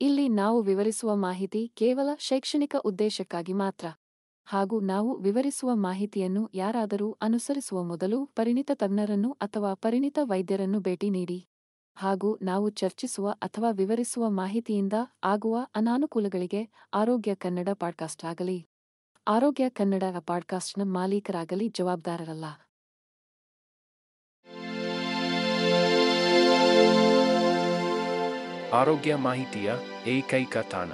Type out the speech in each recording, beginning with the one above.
ಇಲ್ಲಿ ನಾವು ವಿವರಿಸುವ ಮಾಹಿತಿ ಕೇವಲ ಶೈಕ್ಷಣಿಕ ಉದ್ದೇಶಕ್ಕಾಗಿ ಮಾತ್ರ. ಹಾಗೂ ನಾವು ವಿವರಿಸುವ ಮಾಹಿತಿಯನ್ನು ಯಾರಾದರೂ ಅನುಸರಿಸುವ ಮೊದಲು ಪರಿಣಿತ ತಜ್ಞರನ್ನು ಅಥವಾ ಪರಿಣಿತ ವೈದ್ಯರನ್ನು ಭೇಟಿ ನೀಡಿ. ಹಾಗೂ ನಾವು ಚರ್ಚಿಸುವ ಅಥವಾ ವಿವರಿಸುವ ಮಾಹಿತಿಯಿಂದ ಆಗುವ ಅನಾನುಕೂಲಗಳಿಗೆ ಆರೋಗ್ಯ ಕನ್ನಡ ಪಾಡ್ಕಾಸ್ಟ್ ಆಗಲಿ ಆರೋಗ್ಯ ಕನ್ನಡ ಪಾಡ್ಕಾಸ್ಟ್ನ ಮಾಲೀಕರಾಗಲಿ ಜವಾಬ್ದಾರರಲ್ಲ. ಆರೋಗ್ಯ ಮಾಹಿತಿಯ ಏಕೈಕ ತಾಣ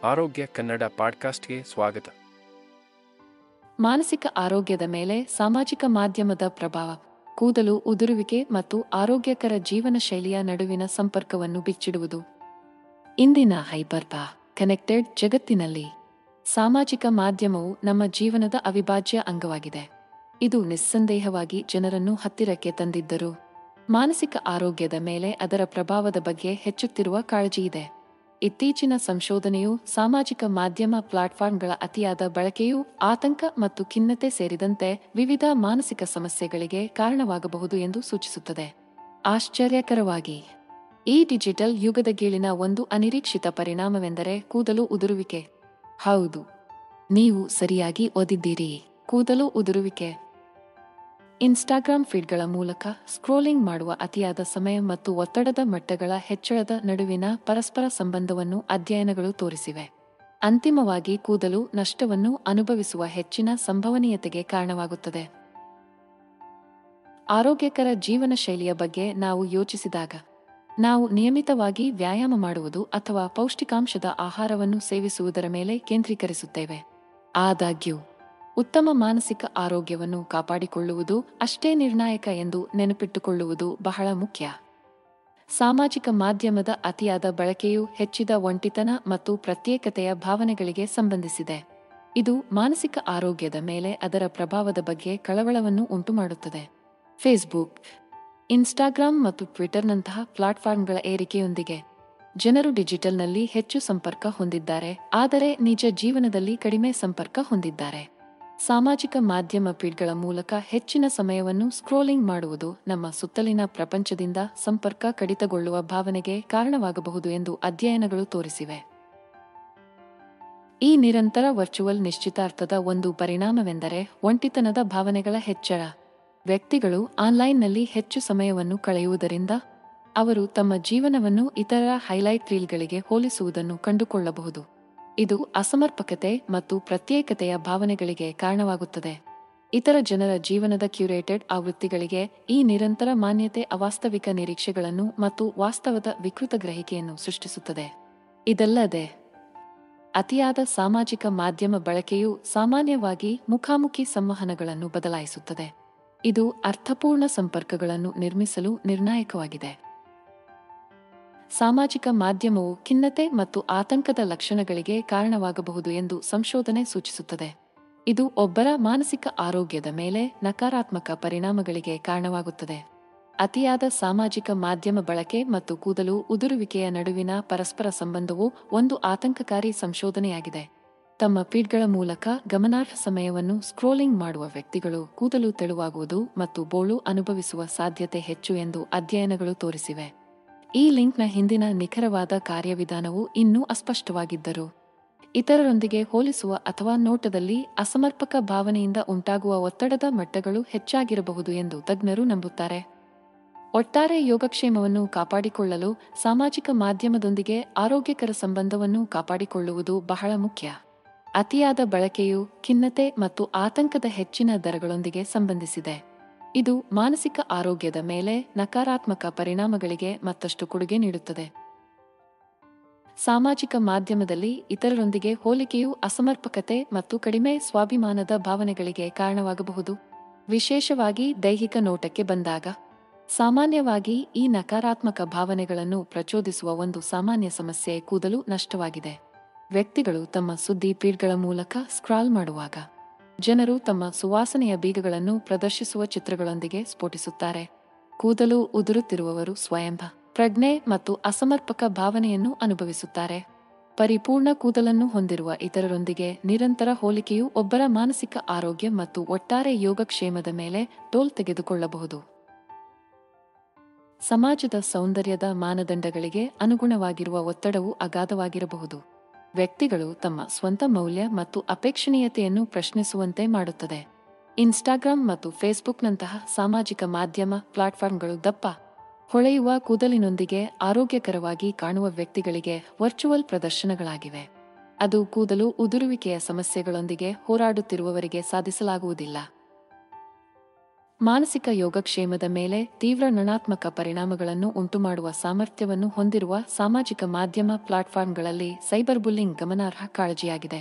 ಆರೋಗ್ಯ ಕನ್ನಡ ಪಾಡ್ಕಾಸ್ಟ್ಗೆ ಸ್ವಾಗತ. ಮಾನಸಿಕ ಆರೋಗ್ಯದ ಮೇಲೆ ಸಾಮಾಜಿಕ ಮಾಧ್ಯಮದ ಪ್ರಭಾವ, ಕೂದಲು ಉದುರುವಿಕೆ ಮತ್ತು ಆರೋಗ್ಯಕರ ಜೀವನ ಶೈಲಿಯ ನಡುವಿನ ಸಂಪರ್ಕವನ್ನು ಬಿಚ್ಚಿಡುವುದು. ಇಂದಿನ ಹೈಪರ್ ಕನೆಕ್ಟೆಡ್ ಜಗತ್ತಿನಲ್ಲಿ ಸಾಮಾಜಿಕ ಮಾಧ್ಯಮವು ನಮ್ಮ ಜೀವನದ ಅವಿಭಾಜ್ಯ ಅಂಗವಾಗಿದೆ. ಇದು ನಿಸ್ಸಂದೇಹವಾಗಿ ಜನರನ್ನು ಹತ್ತಿರಕ್ಕೆ ತಂದಿದ್ದರೂ ಮಾನಸಿಕ ಆರೋಗ್ಯದ ಮೇಲೆ ಅದರ ಪ್ರಭಾವದ ಬಗ್ಗೆ ಹೆಚ್ಚುತ್ತಿರುವ ಕಾಳಜಿಯಿದೆ. ಇತ್ತೀಚಿನ ಸಂಶೋಧನೆಯು ಸಾಮಾಜಿಕ ಮಾಧ್ಯಮ ಪ್ಲಾಟ್ಫಾರ್ಮ್ಗಳ ಅತಿಯಾದ ಬಳಕೆಯು ಆತಂಕ ಮತ್ತು ಖಿನ್ನತೆ ಸೇರಿದಂತೆ ವಿವಿಧ ಮಾನಸಿಕ ಸಮಸ್ಯೆಗಳಿಗೆ ಕಾರಣವಾಗಬಹುದು ಎಂದು ಸೂಚಿಸುತ್ತದೆ. ಆಶ್ಚರ್ಯಕರವಾಗಿ, ಈ ಡಿಜಿಟಲ್ ಯುಗದ ಗೀಳಿನ ಒಂದು ಅನಿರೀಕ್ಷಿತ ಪರಿಣಾಮವೆಂದರೆ ಕೂದಲು ಉದುರುವಿಕೆ. ಹೌದು, ನೀವು ಸರಿಯಾಗಿ ಓದಿದ್ದೀರಿ, ಕೂದಲು ಉದುರುವಿಕೆ. ಇನ್ಸ್ಟಾಗ್ರಾಮ್ ಫೀಡ್ಗಳ ಮೂಲಕ ಸ್ಕ್ರೋಲಿಂಗ್ ಮಾಡುವ ಅತಿಯಾದ ಸಮಯ ಮತ್ತು ಒತ್ತಡದ ಮಟ್ಟಗಳ ಹೆಚ್ಚಳದ ನಡುವಿನ ಪರಸ್ಪರ ಸಂಬಂಧವನ್ನು ಅಧ್ಯಯನಗಳು ತೋರಿಸಿವೆ. ಅಂತಿಮವಾಗಿ ಕೂದಲು ನಷ್ಟವನ್ನು ಅನುಭವಿಸುವ ಹೆಚ್ಚಿನ ಸಂಭವನೀಯತೆಗೆ ಕಾರಣವಾಗುತ್ತದೆ. ಆರೋಗ್ಯಕರ ಜೀವನ ಶೈಲಿಯ ಬಗ್ಗೆ ನಾವು ಯೋಚಿಸಿದಾಗ ನಾವು ನಿಯಮಿತವಾಗಿ ವ್ಯಾಯಾಮ ಮಾಡುವುದು ಅಥವಾ ಪೌಷ್ಟಿಕಾಂಶದ ಆಹಾರವನ್ನು ಸೇವಿಸುವುದರ ಮೇಲೆ ಕೇಂದ್ರೀಕರಿಸುತ್ತೇವೆ. ಆದಾಗ್ಯೂ ಉತ್ತಮ ಮಾನಸಿಕ ಆರೋಗ್ಯವನ್ನು ಕಾಪಾಡಿಕೊಳ್ಳುವುದು ಅಷ್ಟೇ ನಿರ್ಣಾಯಕ ಎಂದು ನೆನಪಿಟ್ಟುಕೊಳ್ಳುವುದು ಬಹಳ ಮುಖ್ಯ. ಸಾಮಾಜಿಕ ಮಾಧ್ಯಮದ ಅತಿಯಾದ ಬಳಕೆಯು ಹೆಚ್ಚಿದ ಒಂಟಿತನ ಮತ್ತು ಪ್ರತ್ಯೇಕತೆಯ ಭಾವನೆಗಳಿಗೆ ಸಂಬಂಧಿಸಿದೆ. ಇದು ಮಾನಸಿಕ ಆರೋಗ್ಯದ ಮೇಲೆ ಅದರ ಪ್ರಭಾವದ ಬಗ್ಗೆ ಕಳವಳವನ್ನು ಉಂಟುಮಾಡುತ್ತದೆ. ಫೇಸ್ಬುಕ್, ಇನ್ಸ್ಟಾಗ್ರಾಮ್ ಮತ್ತು ಟ್ವಿಟರ್ನಂತಹ ಪ್ಲಾಟ್ಫಾರ್ಮ್ಗಳ ಏರಿಕೆಯೊಂದಿಗೆ ಜನರು ಡಿಜಿಟಲ್ನಲ್ಲಿ ಹೆಚ್ಚು ಸಂಪರ್ಕ ಹೊಂದಿದ್ದಾರೆ, ಆದರೆ ನಿಜ ಜೀವನದಲ್ಲಿ ಕಡಿಮೆ ಸಂಪರ್ಕ ಹೊಂದಿದ್ದಾರೆ. ಸಾಮಾಜಿಕ ಮಾಧ್ಯಮ ಫೀಡ್ಗಳ ಮೂಲಕ ಹೆಚ್ಚಿನ ಸಮಯವನ್ನು ಸ್ಕ್ರೋಲಿಂಗ್ ಮಾಡುವುದು ನಮ್ಮ ಸುತ್ತಲಿನ ಪ್ರಪಂಚದಿಂದ ಸಂಪರ್ಕ ಕಡಿತಗೊಳ್ಳುವ ಭಾವನೆಗೆ ಕಾರಣವಾಗಬಹುದು ಎಂದು ಅಧ್ಯಯನಗಳು ತೋರಿಸಿವೆ. ಈ ನಿರಂತರ ವರ್ಚುವಲ್ ನಿಶ್ಚಿತಾರ್ಥದ ಒಂದು ಪರಿಣಾಮವೆಂದರೆ ಒಂಟಿತನದ ಭಾವನೆಗಳ ಹೆಚ್ಚಳ. ವ್ಯಕ್ತಿಗಳು ಆನ್ಲೈನ್ನಲ್ಲಿ ಹೆಚ್ಚು ಸಮಯವನ್ನು ಕಳೆಯುವುದರಿಂದ ಅವರು ತಮ್ಮ ಜೀವನವನ್ನು ಇತರರ ಹೈಲೈಟ್ ರೀಲ್ಗಳಿಗೆ ಹೋಲಿಸುವುದನ್ನು ಕಂಡುಕೊಳ್ಳಬಹುದು. ಇದು ಅಸಮರ್ಪಕತೆ ಮತ್ತು ಪ್ರತ್ಯೇಕತೆಯ ಭಾವನೆಗಳಿಗೆ ಕಾರಣವಾಗುತ್ತದೆ. ಇತರ ಜನರ ಜೀವನದ ಕ್ಯೂರೇಟೆಡ್ ಆವೃತ್ತಿಗಳಿಗೆ ಈ ನಿರಂತರ ಮಾನ್ಯತೆ ಅವಾಸ್ತವಿಕ ನಿರೀಕ್ಷೆಗಳನ್ನು ಮತ್ತು ವಾಸ್ತವದ ವಿಕೃತ ಗ್ರಹಿಕೆಯನ್ನು ಸೃಷ್ಟಿಸುತ್ತದೆ. ಇದಲ್ಲದೆ ಅತಿಯಾದ ಸಾಮಾಜಿಕ ಮಾಧ್ಯಮ ಬಳಕೆಯು ಸಾಮಾನ್ಯವಾಗಿ ಮುಖಾಮುಖಿ ಸಂವಹನಗಳನ್ನು ಬದಲಾಯಿಸುತ್ತದೆ. ಇದು ಅರ್ಥಪೂರ್ಣ ಸಂಪರ್ಕಗಳನ್ನು ನಿರ್ಮಿಸಲು ನಿರ್ಣಾಯಕವಾಗಿದೆ. ಸಾಮಾಜಿಕ ಮಾಧ್ಯಮವು ಖಿನ್ನತೆ ಮತ್ತು ಆತಂಕದ ಲಕ್ಷಣಗಳಿಗೆ ಕಾರಣವಾಗಬಹುದು ಎಂದು ಸಂಶೋಧನೆ ಸೂಚಿಸುತ್ತದೆ. ಇದು ಒಬ್ಬರ ಮಾನಸಿಕ ಆರೋಗ್ಯದ ಮೇಲೆ ನಕಾರಾತ್ಮಕ ಪರಿಣಾಮಗಳಿಗೆ ಕಾರಣವಾಗುತ್ತದೆ. ಅತಿಯಾದ ಸಾಮಾಜಿಕ ಮಾಧ್ಯಮ ಬಳಕೆ ಮತ್ತು ಕೂದಲು ಉದುರುವಿಕೆಯ ನಡುವಿನ ಪರಸ್ಪರ ಸಂಬಂಧವು ಒಂದು ಆತಂಕಕಾರಿ ಸಂಶೋಧನೆಯಾಗಿದೆ. ತಮ್ಮ ಫೀಡ್ಗಳ ಮೂಲಕ ಗಮನಾರ್ಹ ಸಮಯವನ್ನು ಸ್ಕ್ರೋಲಿಂಗ್ ಮಾಡುವ ವ್ಯಕ್ತಿಗಳು ಕೂದಲು ತೆಳುವಾಗುವುದು ಮತ್ತು ಬೋಳು ಅನುಭವಿಸುವ ಸಾಧ್ಯತೆ ಹೆಚ್ಚು ಎಂದು ಅಧ್ಯಯನಗಳು ತೋರಿಸಿವೆ. ಈ ಲಿಂಕ್ನ ಹಿಂದಿನ ನಿಖರವಾದ ಕಾರ್ಯವಿಧಾನವು ಇನ್ನೂ ಅಸ್ಪಷ್ಟವಾಗಿದ್ದರೂ ಇತರರೊಂದಿಗೆ ಹೋಲಿಸುವ ಅಥವಾ ನೋಟದಲ್ಲಿ ಅಸಮರ್ಪಕ ಭಾವನೆಯಿಂದ ಉಂಟಾಗುವ ಒತ್ತಡದ ಮಟ್ಟಗಳು ಹೆಚ್ಚಾಗಿರಬಹುದು ಎಂದು ತಜ್ಞರು ನಂಬುತ್ತಾರೆ. ಒಟ್ಟಾರೆ ಯೋಗಕ್ಷೇಮವನ್ನು ಕಾಪಾಡಿಕೊಳ್ಳಲು ಸಾಮಾಜಿಕ ಮಾಧ್ಯಮದೊಂದಿಗೆ ಆರೋಗ್ಯಕರ ಸಂಬಂಧವನ್ನು ಕಾಪಾಡಿಕೊಳ್ಳುವುದು ಬಹಳ ಮುಖ್ಯ. ಅತಿಯಾದ ಬಳಕೆಯು ಖಿನ್ನತೆ ಮತ್ತು ಆತಂಕದ ಹೆಚ್ಚಿನ ದರಗಳೊಂದಿಗೆ ಸಂಬಂಧಿಸಿದೆ. ಇದು ಮಾನಸಿಕ ಆರೋಗ್ಯದ ಮೇಲೆ ನಕಾರಾತ್ಮಕ ಪರಿಣಾಮಗಳಿಗೆ ಮತ್ತಷ್ಟು ಕೊಡುಗೆ ನೀಡುತ್ತದೆ. ಸಾಮಾಜಿಕ ಮಾಧ್ಯಮದಲ್ಲಿ ಇತರರೊಂದಿಗೆ ಹೋಲಿಕೆಯು ಅಸಮರ್ಪಕತೆ ಮತ್ತು ಕಡಿಮೆ ಸ್ವಾಭಿಮಾನದ ಭಾವನೆಗಳಿಗೆ ಕಾರಣವಾಗಬಹುದು. ವಿಶೇಷವಾಗಿ ದೈಹಿಕ ನೋಟಕ್ಕೆ ಬಂದಾಗ ಸಾಮಾನ್ಯವಾಗಿ ಈ ನಕಾರಾತ್ಮಕ ಭಾವನೆಗಳನ್ನು ಪ್ರಚೋದಿಸುವ ಒಂದು ಸಾಮಾನ್ಯ ಸಮಸ್ಯೆ ಕೂದಲು ನಷ್ಟವಾಗಿದೆ. ವ್ಯಕ್ತಿಗಳು ತಮ್ಮ ಸುದ್ದಿ ಫೀಡ್ಗಳ ಮೂಲಕ ಸ್ಕ್ರಾಲ್ ಮಾಡುವಾಗ ಜನರು ತಮ್ಮ ಸುವಾಸನೆಯ ಬೀಗಗಳನ್ನು ಪ್ರದರ್ಶಿಸುವ ಚಿತ್ರಗಳೊಂದಿಗೆ ಸ್ಫೋಟಿಸುತ್ತಾರೆ. ಕೂದಲು ಉದುರುತ್ತಿರುವವರು ಸ್ವಯಂ ಪ್ರಜ್ಞೆ ಮತ್ತು ಅಸಮರ್ಪಕ ಭಾವನೆಯನ್ನು ಅನುಭವಿಸುತ್ತಾರೆ. ಪರಿಪೂರ್ಣ ಕೂದಲನ್ನು ಹೊಂದಿರುವ ಇತರರೊಂದಿಗೆ ನಿರಂತರ ಹೋಲಿಕೆಯು ಒಬ್ಬರ ಮಾನಸಿಕ ಆರೋಗ್ಯ ಮತ್ತು ಒಟ್ಟಾರೆ ಯೋಗಕ್ಷೇಮದ ಮೇಲೆ ಟೋಲ್ ತೆಗೆದುಕೊಳ್ಳಬಹುದು. ಸಮಾಜದ ಸೌಂದರ್ಯದ ಮಾನದಂಡಗಳಿಗೆ ಅನುಗುಣವಾಗಿರುವ ಒತ್ತಡವು ಅಗಾಧವಾಗಿರಬಹುದು. ವ್ಯಕ್ತಿಗಳು ತಮ್ಮ ಸ್ವಂತ ಮೌಲ್ಯ ಮತ್ತು ಅಪೇಕ್ಷಣೀಯತೆಯನ್ನು ಪ್ರಶ್ನಿಸುವಂತೆ ಮಾಡುತ್ತದೆ. ಇನ್ಸ್ಟಾಗ್ರಾಂ ಮತ್ತು ಫೇಸ್ಬುಕ್ನಂತಹ ಸಾಮಾಜಿಕ ಮಾಧ್ಯಮ ಪ್ಲಾಟ್ಫಾರ್ಮ್ಗಳು ದಪ್ಪ, ಹೊಳೆಯುವ ಕೂದಲಿನೊಂದಿಗೆ ಆರೋಗ್ಯಕರವಾಗಿ ಕಾಣುವ ವ್ಯಕ್ತಿಗಳಿಗೆ ವರ್ಚುವಲ್ ಪ್ರದರ್ಶನಗಳಾಗಿವೆ. ಅದು ಕೂದಲು ಉದುರುವಿಕೆಯ ಸಮಸ್ಯೆಗಳೊಂದಿಗೆ ಹೋರಾಡುತ್ತಿರುವವರಿಗೆ ಸಾಧಿಸಲಾಗುವುದಿಲ್ಲ. ಮಾನಸಿಕ ಯೋಗಕ್ಷೇಮದ ಮೇಲೆ ತೀವ್ರ ಋಣಾತ್ಮಕ ಪರಿಣಾಮಗಳನ್ನು ಉಂಟುಮಾಡುವ ಸಾಮರ್ಥ್ಯವನ್ನು ಹೊಂದಿರುವ ಸಾಮಾಜಿಕ ಮಾಧ್ಯಮ ಪ್ಲಾಟ್ಫಾರ್ಮ್ಗಳಲ್ಲಿ ಸೈಬರ್ ಬುಲ್ಲಿಂಗ್ ಗಮನಾರ್ಹ ಕಾಳಜಿಯಾಗಿದೆ.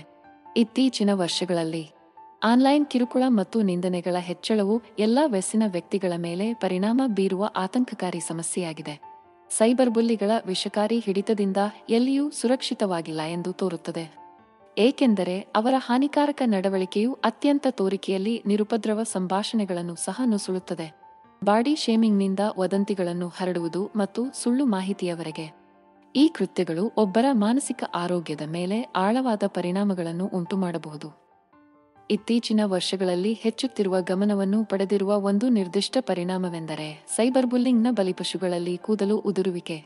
ಇತ್ತೀಚಿನ ವರ್ಷಗಳಲ್ಲಿ ಆನ್ಲೈನ್ ಕಿರುಕುಳ ಮತ್ತು ನಿಂದನೆಗಳ ಹೆಚ್ಚಳವು ಎಲ್ಲಾ ವಯಸ್ಸಿನ ವ್ಯಕ್ತಿಗಳ ಮೇಲೆ ಪರಿಣಾಮ ಬೀರುವ ಆತಂಕಕಾರಿ ಸಮಸ್ಯೆಯಾಗಿದೆ. ಸೈಬರ್ ಬುಲ್ಲಿಗಳ ವಿಷಕಾರಿ ಹಿಡಿತದಿಂದ ಎಲ್ಲಿಯೂ ಸುರಕ್ಷಿತವಾಗಿಲ್ಲ ಎಂದು ತೋರುತ್ತದೆ, ಏಕೆಂದರೆ ಅವರ ಹಾನಿಕಾರಕ ನಡವಳಿಕೆಯು ಅತ್ಯಂತ ತೋರಿಕೆಯಲ್ಲಿ ನಿರುಪದ್ರವ ಸಂಭಾಷಣೆಗಳನ್ನು ಸಹ ನುಸುಳುತ್ತದೆ. ಬಾಡಿ ಶೇಮಿಂಗ್ನಿಂದ ವದಂತಿಗಳನ್ನು ಹರಡುವುದು ಮತ್ತು ಸುಳ್ಳು ಮಾಹಿತಿಯವರೆಗೆ ಈ ಕೃತ್ಯಗಳು ಒಬ್ಬರ ಮಾನಸಿಕ ಆರೋಗ್ಯದ ಮೇಲೆ ಆಳವಾದ ಪರಿಣಾಮಗಳನ್ನು ಉಂಟುಮಾಡಬಹುದು. ಇತ್ತೀಚಿನ ವರ್ಷಗಳಲ್ಲಿ ಹೆಚ್ಚುತ್ತಿರುವ ಗಮನವನ್ನು ಪಡೆದಿರುವ ಒಂದು ನಿರ್ದಿಷ್ಟ ಪರಿಣಾಮವೆಂದರೆ ಸೈಬರ್ ಬುಲ್ಲಿಂಗ್ನ ಬಲಿಪಶುಗಳಲ್ಲಿ ಕೂದಲು ಉದುರುವಿಕೆ.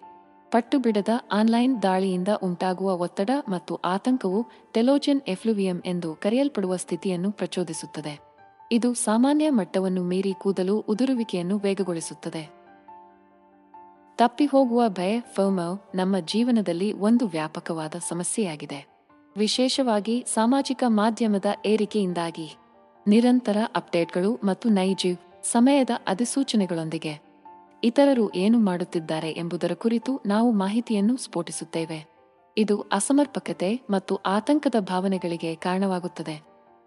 ಪಟ್ಟುಬಿಡದ ಆನ್ಲೈನ್ ದಾಳಿಯಿಂದ ಉಂಟಾಗುವ ಒತ್ತಡ ಮತ್ತು ಆತಂಕವು ಟೆಲೋಜೆನ್ ಎಫ್ಲುವಿಯಂ ಎಂದು ಕರೆಯಲ್ಪಡುವ ಸ್ಥಿತಿಯನ್ನು ಪ್ರಚೋದಿಸುತ್ತದೆ. ಇದು ಸಾಮಾನ್ಯ ಮಟ್ಟವನ್ನು ಮೀರಿ ಕೂದಲು ಉದುರುವಿಕೆಯನ್ನು ವೇಗಗೊಳಿಸುತ್ತದೆ. ತಪ್ಪಿಹೋಗುವ ಭಯ ಫೋಮೋ ನಮ್ಮ ಜೀವನದಲ್ಲಿ ಒಂದು ವ್ಯಾಪಕವಾದ ಸಮಸ್ಯೆಯಾಗಿದೆ, ವಿಶೇಷವಾಗಿ ಸಾಮಾಜಿಕ ಮಾಧ್ಯಮದ ಏರಿಕೆಯಿಂದಾಗಿ. ನಿರಂತರ ಅಪ್ಡೇಟ್ಗಳು ಮತ್ತು ನೈಜ ಸಮಯದ ಅಧಿಸೂಚನೆಗಳೊಂದಿಗೆ ಇತರರು ಏನು ಮಾಡುತ್ತಿದ್ದಾರೆ ಎಂಬುದರ ಕುರಿತು ನಾವು ಮಾಹಿತಿಯನ್ನು ಸ್ಫೋಟಿಸುತ್ತೇವೆ. ಇದು ಅಸಮರ್ಪಕತೆ ಮತ್ತು ಆತಂಕದ ಭಾವನೆಗಳಿಗೆ ಕಾರಣವಾಗುತ್ತದೆ.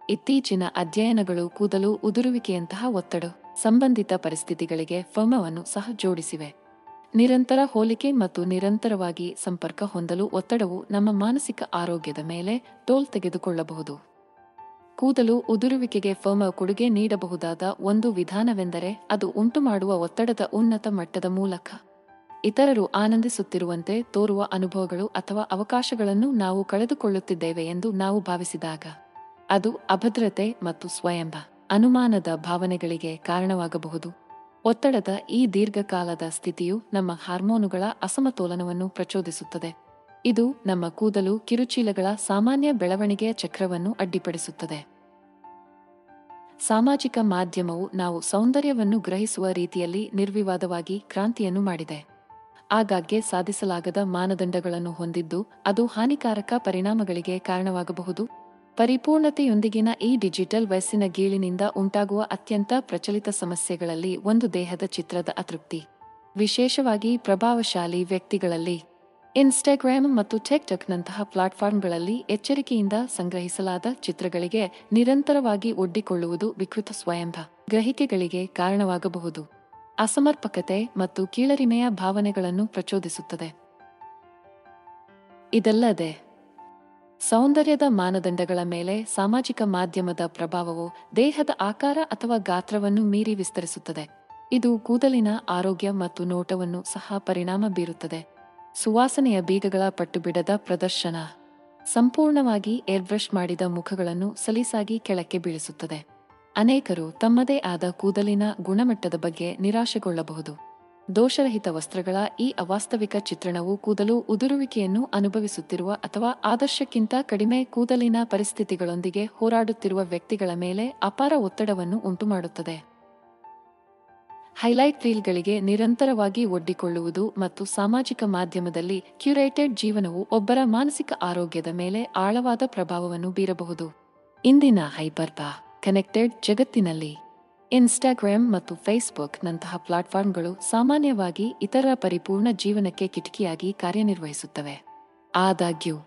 ಇತ್ತೀಚಿನ ಅಧ್ಯಯನಗಳು ಕೂದಲು ಉದುರುವಿಕೆಯಂತಹ ಒತ್ತಡ ಸಂಬಂಧಿತ ಪರಿಸ್ಥಿತಿಗಳಿಗೆ ಫೋಮೋವನ್ನು ಸಹ ಜೋಡಿಸಿವೆ. ನಿರಂತರ ಹೋಲಿಕೆ ಮತ್ತು ನಿರಂತರವಾಗಿ ಸಂಪರ್ಕ ಹೊಂದಲು ಒತ್ತಡವು ನಮ್ಮ ಮಾನಸಿಕ ಆರೋಗ್ಯದ ಮೇಲೆ ಟೋಲ್ ತೆಗೆದುಕೊಳ್ಳಬಹುದು. ಕೂದಲು ಉದುರುವಿಕೆಗೆ ಫೋಮೋ ಕೊಡುಗೆ ನೀಡಬಹುದಾದ ಒಂದು ವಿಧಾನವೆಂದರೆ ಅದು ಉಂಟುಮಾಡುವ ಒತ್ತಡದ ಉನ್ನತ ಮಟ್ಟದ ಮೂಲಕ ಇತರರು ಆನಂದಿಸುತ್ತಿರುವಂತೆ ತೋರುವ ಅನುಭವಗಳು ಅಥವಾ ಅವಕಾಶಗಳನ್ನು ನಾವು ಕಳೆದುಕೊಳ್ಳುತ್ತಿದ್ದೇವೆ ಎಂದು ನಾವು ಭಾವಿಸಿದಾಗ. ಅದು ಅಭದ್ರತೆ ಮತ್ತು ಸ್ವಯಂ ಅನುಮಾನದ ಭಾವನೆಗಳಿಗೆ ಕಾರಣವಾಗಬಹುದು. ಒತ್ತಡದ ಈ ದೀರ್ಘಕಾಲದ ಸ್ಥಿತಿಯು ನಮ್ಮ ಹಾರ್ಮೋನುಗಳ ಅಸಮತೋಲನವನ್ನು ಪ್ರಚೋದಿಸುತ್ತದೆ. ಇದು ನಮ್ಮ ಕೂದಲು ಕಿರುಚೀಲಗಳ ಸಾಮಾನ್ಯ ಬೆಳವಣಿಗೆಯ ಚಕ್ರವನ್ನು ಅಡ್ಡಿಪಡಿಸುತ್ತದೆ. ಸಾಮಾಜಿಕ ಮಾಧ್ಯಮವು ನಾವು ಸೌಂದರ್ಯವನ್ನು ಗ್ರಹಿಸುವ ರೀತಿಯಲ್ಲಿ ನಿರ್ವಿವಾದವಾಗಿ ಕ್ರಾಂತಿಯನ್ನು ಮಾಡಿದೆ. ಆಗಾಗ್ಗೆ ಸಾಧಿಸಲಾಗದ ಮಾನದಂಡಗಳನ್ನು ಹೊಂದಿದ್ದು ಅದು ಹಾನಿಕಾರಕ ಪರಿಣಾಮಗಳಿಗೆ ಕಾರಣವಾಗಬಹುದು. ಪರಿಪೂರ್ಣತೆಯೊಂದಿಗಿನ ಈ ಡಿಜಿಟಲ್ ವಯಸ್ಸಿನ ಗೀಳಿನಿಂದ ಉಂಟಾಗುವ ಅತ್ಯಂತ ಪ್ರಚಲಿತ ಸಮಸ್ಯೆಗಳಲ್ಲಿ ಒಂದು ದೇಹದ ಚಿತ್ರದ ಅತೃಪ್ತಿ, ವಿಶೇಷವಾಗಿ ಪ್ರಭಾವಶಾಲಿ ವ್ಯಕ್ತಿಗಳಲ್ಲಿ. ಇನ್ಸ್ಟಾಗ್ರಾಮ್ ಮತ್ತು ಟಿಕ್ಟಾಕ್ನಂತಹ ಪ್ಲಾಟ್ಫಾರ್ಮ್ಗಳಲ್ಲಿ ಎಚ್ಚರಿಕೆಯಿಂದ ಸಂಗ್ರಹಿಸಲಾದ ಚಿತ್ರಗಳಿಗೆ ನಿರಂತರವಾಗಿ ಒಡ್ಡಿಕೊಳ್ಳುವುದು ವಿಕೃತ ಸ್ವಯಂ ಗ್ರಹಿಕೆಗಳಿಗೆ ಕಾರಣವಾಗಬಹುದು, ಅಸಮರ್ಪಕತೆ ಮತ್ತು ಕೀಳರಿಮೆಯ ಭಾವನೆಗಳನ್ನು ಪ್ರಚೋದಿಸುತ್ತದೆ. ಇದಲ್ಲದೆ ಸೌಂದರ್ಯದ ಮಾನದಂಡಗಳ ಮೇಲೆ ಸಾಮಾಜಿಕ ಮಾಧ್ಯಮದ ಪ್ರಭಾವವು ದೇಹದ ಆಕಾರ ಅಥವಾ ಗಾತ್ರವನ್ನು ಮೀರಿ ವಿಸ್ತರಿಸುತ್ತದೆ. ಇದು ಕೂದಲಿನ ಆರೋಗ್ಯ ಮತ್ತು ನೋಟವನ್ನು ಸಹ ಪರಿಣಾಮ ಬೀರುತ್ತದೆ. ಸುವಾಸನೆಯ ಬೀಗಗಳ ಪಟ್ಟುಬಿಡದ ಪ್ರದರ್ಶನ ಸಂಪೂರ್ಣವಾಗಿ ಏರ್ಬ್ರಷ್ ಮಾಡಿದ ಮುಖಗಳನ್ನು ಸಲೀಸಾಗಿ ಕೆಳಕ್ಕೆ ಬೀಳಿಸುತ್ತದೆ. ಅನೇಕರು ತಮ್ಮದೇ ಆದ ಕೂದಲಿನ ಗುಣಮಟ್ಟದ ಬಗ್ಗೆ ನಿರಾಶೆಗೊಳ್ಳಬಹುದು. ದೋಷರಹಿತ ವಸ್ತ್ರಗಳ ಈ ಅವಾಸ್ತವಿಕ ಚಿತ್ರಣವು ಕೂದಲು ಉದುರುವಿಕೆಯನ್ನು ಅನುಭವಿಸುತ್ತಿರುವ ಅಥವಾ ಆದರ್ಶಕ್ಕಿಂತ ಕಡಿಮೆ ಕೂದಲಿನ ಪರಿಸ್ಥಿತಿಗಳೊಂದಿಗೆ ಹೋರಾಡುತ್ತಿರುವ ವ್ಯಕ್ತಿಗಳ ಮೇಲೆ ಅಪಾರ ಒತ್ತಡವನ್ನು ಉಂಟುಮಾಡುತ್ತದೆ. ಹೈಲೈಟ್ ರೀಲ್ಗಳಿಗೆ ನಿರಂತರವಾಗಿ ಒಡ್ಡಿಕೊಳ್ಳುವುದು ಮತ್ತು ಸಾಮಾಜಿಕ ಮಾಧ್ಯಮದಲ್ಲಿ ಕ್ಯೂರೇಟೆಡ್ ಜೀವನವು ಒಬ್ಬರ ಮಾನಸಿಕ ಆರೋಗ್ಯದ ಮೇಲೆ ಆಳವಾದ ಪ್ರಭಾವವನ್ನು ಬೀರಬಹುದು. ಇಂದಿನ ಹೈಪರ್ ಕನೆಕ್ಟೆಡ್ ಜಗತ್ತಿನಲ್ಲಿ ಇನ್ಸ್ಟಾಗ್ರಾಮ್ ಮತ್ತು ಫೇಸ್ಬುಕ್ ನಂತಹ ಪ್ಲಾಟ್ಫಾರ್ಮ್ಗಳು ಸಾಮಾನ್ಯವಾಗಿ ಇತರ ಪರಿಪೂರ್ಣ ಜೀವನಕ್ಕೆ ಕಿಟಕಿಯಾಗಿ ಕಾರ್ಯನಿರ್ವಹಿಸುತ್ತವೆ. ಆದಾಗ್ಯೂ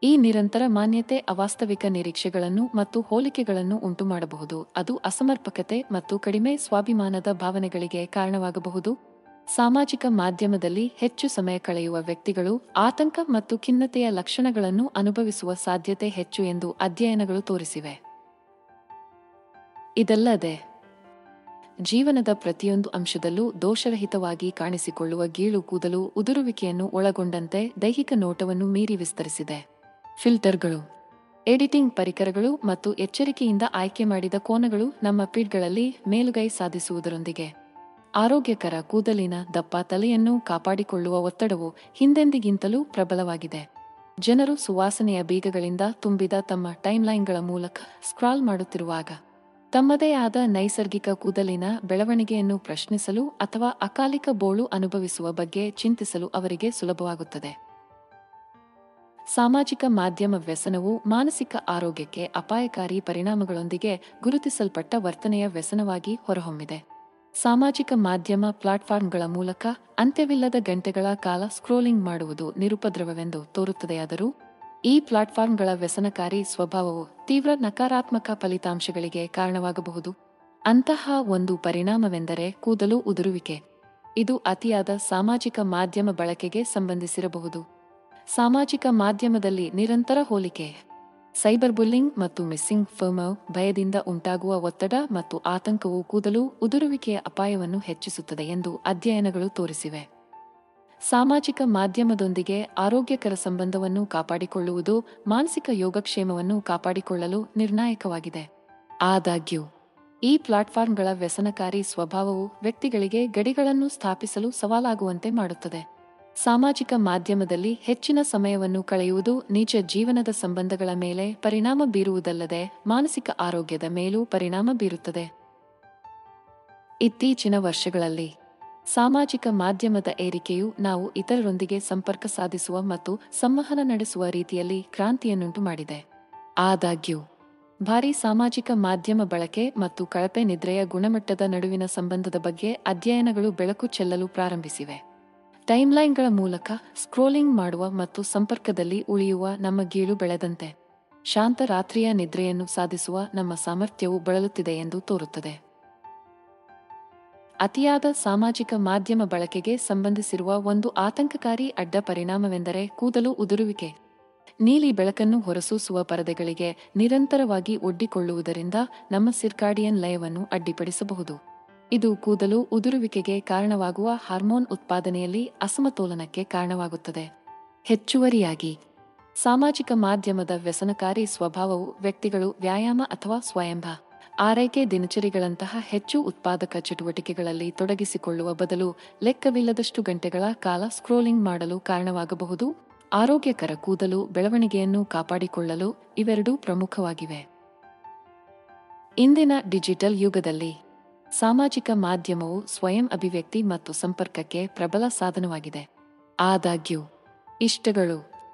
ಈ ನಿರಂತರ ಮಾನ್ಯತೆ ಅವಾಸ್ತವಿಕ ನಿರೀಕ್ಷೆಗಳನ್ನು ಮತ್ತು ಹೋಲಿಕೆಗಳನ್ನು ಉಂಟುಮಾಡಬಹುದು. ಅದು ಅಸಮರ್ಪಕತೆ ಮತ್ತು ಕಡಿಮೆ ಸ್ವಾಭಿಮಾನದ ಭಾವನೆಗಳಿಗೆ ಕಾರಣವಾಗಬಹುದು. ಸಾಮಾಜಿಕ ಮಾಧ್ಯಮದಲ್ಲಿ ಹೆಚ್ಚು ಸಮಯ ಕಳೆಯುವ ವ್ಯಕ್ತಿಗಳು ಆತಂಕ ಮತ್ತು ಖಿನ್ನತೆಯ ಲಕ್ಷಣಗಳನ್ನು ಅನುಭವಿಸುವ ಸಾಧ್ಯತೆ ಹೆಚ್ಚು ಎಂದು ಅಧ್ಯಯನಗಳು ತೋರಿಸಿವೆ. ಇದಲ್ಲದೆ ಜೀವನದ ಪ್ರತಿಯೊಂದು ಅಂಶದಲ್ಲೂ ದೋಷರಹಿತವಾಗಿ ಕಾಣಿಸಿಕೊಳ್ಳುವ ಗೀಳು ಕೂದಲು ಉದುರುವಿಕೆಯನ್ನು ಒಳಗೊಂಡಂತೆ ದೈಹಿಕ ನೋಟವನ್ನು ಮೀರಿ ವಿಸ್ತರಿಸಿದೆ. ಫಿಲ್ಟರ್ಗಳು, ಎಡಿಟಿಂಗ್ ಪರಿಕರಗಳು ಮತ್ತು ಎಚ್ಚರಿಕೆಯಿಂದ ಆಯ್ಕೆ ಮಾಡಿದ ಕೋನಗಳು ನಮ್ಮ ಫೀಡ್ಗಳಲ್ಲಿ ಮೇಲುಗೈ ಸಾಧಿಸುವುದರೊಂದಿಗೆ ಆರೋಗ್ಯಕರ ಕೂದಲಿನ ದಪ್ಪ ತಲೆಯನ್ನು ಕಾಪಾಡಿಕೊಳ್ಳುವ ಒತ್ತಡವು ಹಿಂದೆಂದಿಗಿಂತಲೂ ಪ್ರಬಲವಾಗಿದೆ. ಜನರು ಸುವಾಸನೆಯ ಬೀಗಗಳಿಂದ ತುಂಬಿದ ತಮ್ಮ ಟೈಮ್ಲೈನ್ಗಳ ಮೂಲಕ ಸ್ಕ್ರಾಲ್ ಮಾಡುತ್ತಿರುವಾಗ ತಮ್ಮದೇ ಆದ ನೈಸರ್ಗಿಕ ಕೂದಲಿನ ಬೆಳವಣಿಗೆಯನ್ನು ಪ್ರಶ್ನಿಸಲು ಅಥವಾ ಅಕಾಲಿಕ ಬೋಳು ಅನುಭವಿಸುವ ಬಗ್ಗೆ ಚಿಂತಿಸಲು ಅವರಿಗೆ ಸುಲಭವಾಗುತ್ತದೆ. ಸಾಮಾಜಿಕ ಮಾಧ್ಯಮ ವ್ಯಸನವು ಮಾನಸಿಕ ಆರೋಗ್ಯಕ್ಕೆ ಅಪಾಯಕಾರಿ ಪರಿಣಾಮಗಳೊಂದಿಗೆ ಗುರುತಿಸಲ್ಪಟ್ಟ ವರ್ತನೆಯ ವ್ಯಸನವಾಗಿ ಹೊರಹೊಮ್ಮಿದೆ. ಸಾಮಾಜಿಕ ಮಾಧ್ಯಮ ಪ್ಲಾಟ್ಫಾರ್ಮ್ಗಳ ಮೂಲಕ ಅಂತ್ಯವಿಲ್ಲದ ಗಂಟೆಗಳ ಕಾಲ ಸ್ಕ್ರೋಲಿಂಗ್ ಮಾಡುವುದು ನಿರುಪದ್ರವವೆಂದು ತೋರುತ್ತದೆಯಾದರೂ ಈ ಪ್ಲಾಟ್ಫಾರ್ಮ್ಗಳ ವ್ಯಸನಕಾರಿ ಸ್ವಭಾವವು ತೀವ್ರ ನಕಾರಾತ್ಮಕ ಫಲಿತಾಂಶಗಳಿಗೆ ಕಾರಣವಾಗಬಹುದು. ಅಂತಹ ಒಂದು ಪರಿಣಾಮವೆಂದರೆ ಕೂದಲು ಉದುರುವಿಕೆ. ಇದು ಅತಿಯಾದ ಸಾಮಾಜಿಕ ಮಾಧ್ಯಮ ಬಳಕೆಗೆ ಸಂಬಂಧಿಸಿರಬಹುದು. ಸಾಮಾಜಿಕ ಮಾಧ್ಯಮದಲ್ಲಿ ನಿರಂತರ ಹೋಲಿಕೆ, ಸೈಬರ್ ಬುಲ್ಲಿಂಗ್ ಮತ್ತು ಮಿಸ್ಸಿಂಗ್ ಫರ್ಮೋ ಭಯದಿಂದ ಉಂಟಾಗುವ ಒತ್ತಡ ಮತ್ತು ಆತಂಕವು ಕೂದಲು ಉದುರುವಿಕೆಯ ಅಪಾಯವನ್ನು ಹೆಚ್ಚಿಸುತ್ತದೆ ಎಂದು ಅಧ್ಯಯನಗಳು ತೋರಿಸಿವೆ. ಸಾಮಾಜಿಕ ಮಾಧ್ಯಮದೊಂದಿಗೆ ಆರೋಗ್ಯಕರ ಸಂಬಂಧವನ್ನು ಕಾಪಾಡಿಕೊಳ್ಳುವುದು ಮಾನಸಿಕ ಯೋಗಕ್ಷೇಮವನ್ನು ಕಾಪಾಡಿಕೊಳ್ಳಲು ನಿರ್ಣಾಯಕವಾಗಿದೆ. ಆದಾಗ್ಯೂ ಈ ಪ್ಲಾಟ್ಫಾರ್ಮ್ಗಳ ವ್ಯಸನಕಾರಿ ಸ್ವಭಾವವು ವ್ಯಕ್ತಿಗಳಿಗೆ ಗಡಿಗಳನ್ನು ಸ್ಥಾಪಿಸಲು ಸವಾಲಾಗುವಂತೆ ಮಾಡುತ್ತದೆ. ಸಾಮಾಜಿಕ ಮಾಧ್ಯಮದಲ್ಲಿ ಹೆಚ್ಚಿನ ಸಮಯವನ್ನು ಕಳೆಯುವುದು ನಿಜ ಜೀವನದ ಸಂಬಂಧಗಳ ಮೇಲೆ ಪರಿಣಾಮ ಬೀರುವುದಲ್ಲದೆ ಮಾನಸಿಕ ಆರೋಗ್ಯದ ಮೇಲೂ ಪರಿಣಾಮ ಬೀರುತ್ತದೆ. ಇತ್ತೀಚಿನ ವರ್ಷಗಳಲ್ಲಿ ಸಾಮಾಜಿಕ ಮಾಧ್ಯಮದ ಏರಿಕೆಯು ನಾವು ಇತರರೊಂದಿಗೆ ಸಂಪರ್ಕ ಸಾಧಿಸುವ ಮತ್ತು ಸಂವಹನ ನಡೆಸುವ ರೀತಿಯಲ್ಲಿ ಕ್ರಾಂತಿಯನ್ನುಂಟು ಮಾಡಿದೆ. ಆದಾಗ್ಯೂ ಭಾರೀ ಸಾಮಾಜಿಕ ಮಾಧ್ಯಮ ಬಳಕೆ ಮತ್ತು ಕಳಪೆ ನಿದ್ರೆಯ ಗುಣಮಟ್ಟದ ನಡುವಿನ ಸಂಬಂಧದ ಬಗ್ಗೆ ಅಧ್ಯಯನಗಳು ಬೆಳಕು ಚೆಲ್ಲಲು ಪ್ರಾರಂಭಿಸಿವೆ. ಟೈಮ್ಲೈನ್ಗಳ ಮೂಲಕ ಸ್ಕ್ರೋಲಿಂಗ್ ಮಾಡುವ ಮತ್ತು ಸಂಪರ್ಕದಲ್ಲಿ ಉಳಿಯುವ ನಮ್ಮ ಗೀಳು ಬೆಳೆದಂತೆ ಶಾಂತ ರಾತ್ರಿಯ ನಿದ್ರೆಯನ್ನು ಸಾಧಿಸುವ ನಮ್ಮ ಸಾಮರ್ಥ್ಯವು ಬಳಲುತ್ತಿದೆ ಎಂದು ತೋರುತ್ತದೆ. ಅತಿಯಾದ ಸಾಮಾಜಿಕ ಮಾಧ್ಯಮ ಬಳಕೆಗೆ ಸಂಬಂಧಿಸಿರುವ ಒಂದು ಆತಂಕಕಾರಿ ಅಡ್ಡ ಪರಿಣಾಮವೆಂದರೆ ಕೂದಲು ಉದುರುವಿಕೆ. ನೀಲಿ ಬೆಳಕನ್ನು ಹೊರಸೂಸುವ ಪರದೆಗಳಿಗೆ ನಿರಂತರವಾಗಿ ಒಡ್ಡಿಕೊಳ್ಳುವುದರಿಂದ ನಮ್ಮ ಸಿರ್ಕಾಡಿಯನ್ ಲಯವನ್ನು ಅಡ್ಡಿಪಡಿಸಬಹುದು. ಇದು ಕೂದಲು ಉದುರುವಿಕೆಗೆ ಕಾರಣವಾಗುವ ಹಾರ್ಮೋನ್ ಉತ್ಪಾದನೆಯಲ್ಲಿ ಅಸಮತೋಲನಕ್ಕೆ ಕಾರಣವಾಗುತ್ತದೆ. ಹೆಚ್ಚುವರಿಯಾಗಿ ಸಾಮಾಜಿಕ ಮಾಧ್ಯಮದ ವ್ಯಸನಕಾರಿ ಸ್ವಭಾವವು ವ್ಯಕ್ತಿಗಳು ವ್ಯಾಯಾಮ ಅಥವಾ ಸ್ವಯಂಭ ಆರೈಕೆ ದಿನಚರಿಗಳಂತಹ ಹೆಚ್ಚು ಉತ್ಪಾದಕ ಚಟುವಟಿಕೆಗಳಲ್ಲಿ ತೊಡಗಿಸಿಕೊಳ್ಳುವ ಬದಲು ಲೆಕ್ಕವಿಲ್ಲದಷ್ಟು ಗಂಟೆಗಳ ಕಾಲ ಸ್ಕ್ರೋಲಿಂಗ್ ಮಾಡಲು ಕಾರಣವಾಗಬಹುದು. ಆರೋಗ್ಯಕರ ಕೂದಲು ಬೆಳವಣಿಗೆಯನ್ನು ಕಾಪಾಡಿಕೊಳ್ಳಲು ಇವೆರಡೂ ಪ್ರಮುಖವಾಗಿವೆ. ಇಂದಿನ ಡಿಜಿಟಲ್ ಯುಗದಲ್ಲಿ ಸಾಮಾಜಿಕ ಮಾಧ್ಯಮವು ಸ್ವಯಂ ಅಭಿವ್ಯಕ್ತಿ ಮತ್ತು ಸಂಪರ್ಕಕ್ಕೆ ಪ್ರಬಲ ಸಾಧನವಾಗಿದೆ. ಆದಾಗ್ಯೂ ಇಷ್ಟಗಳು,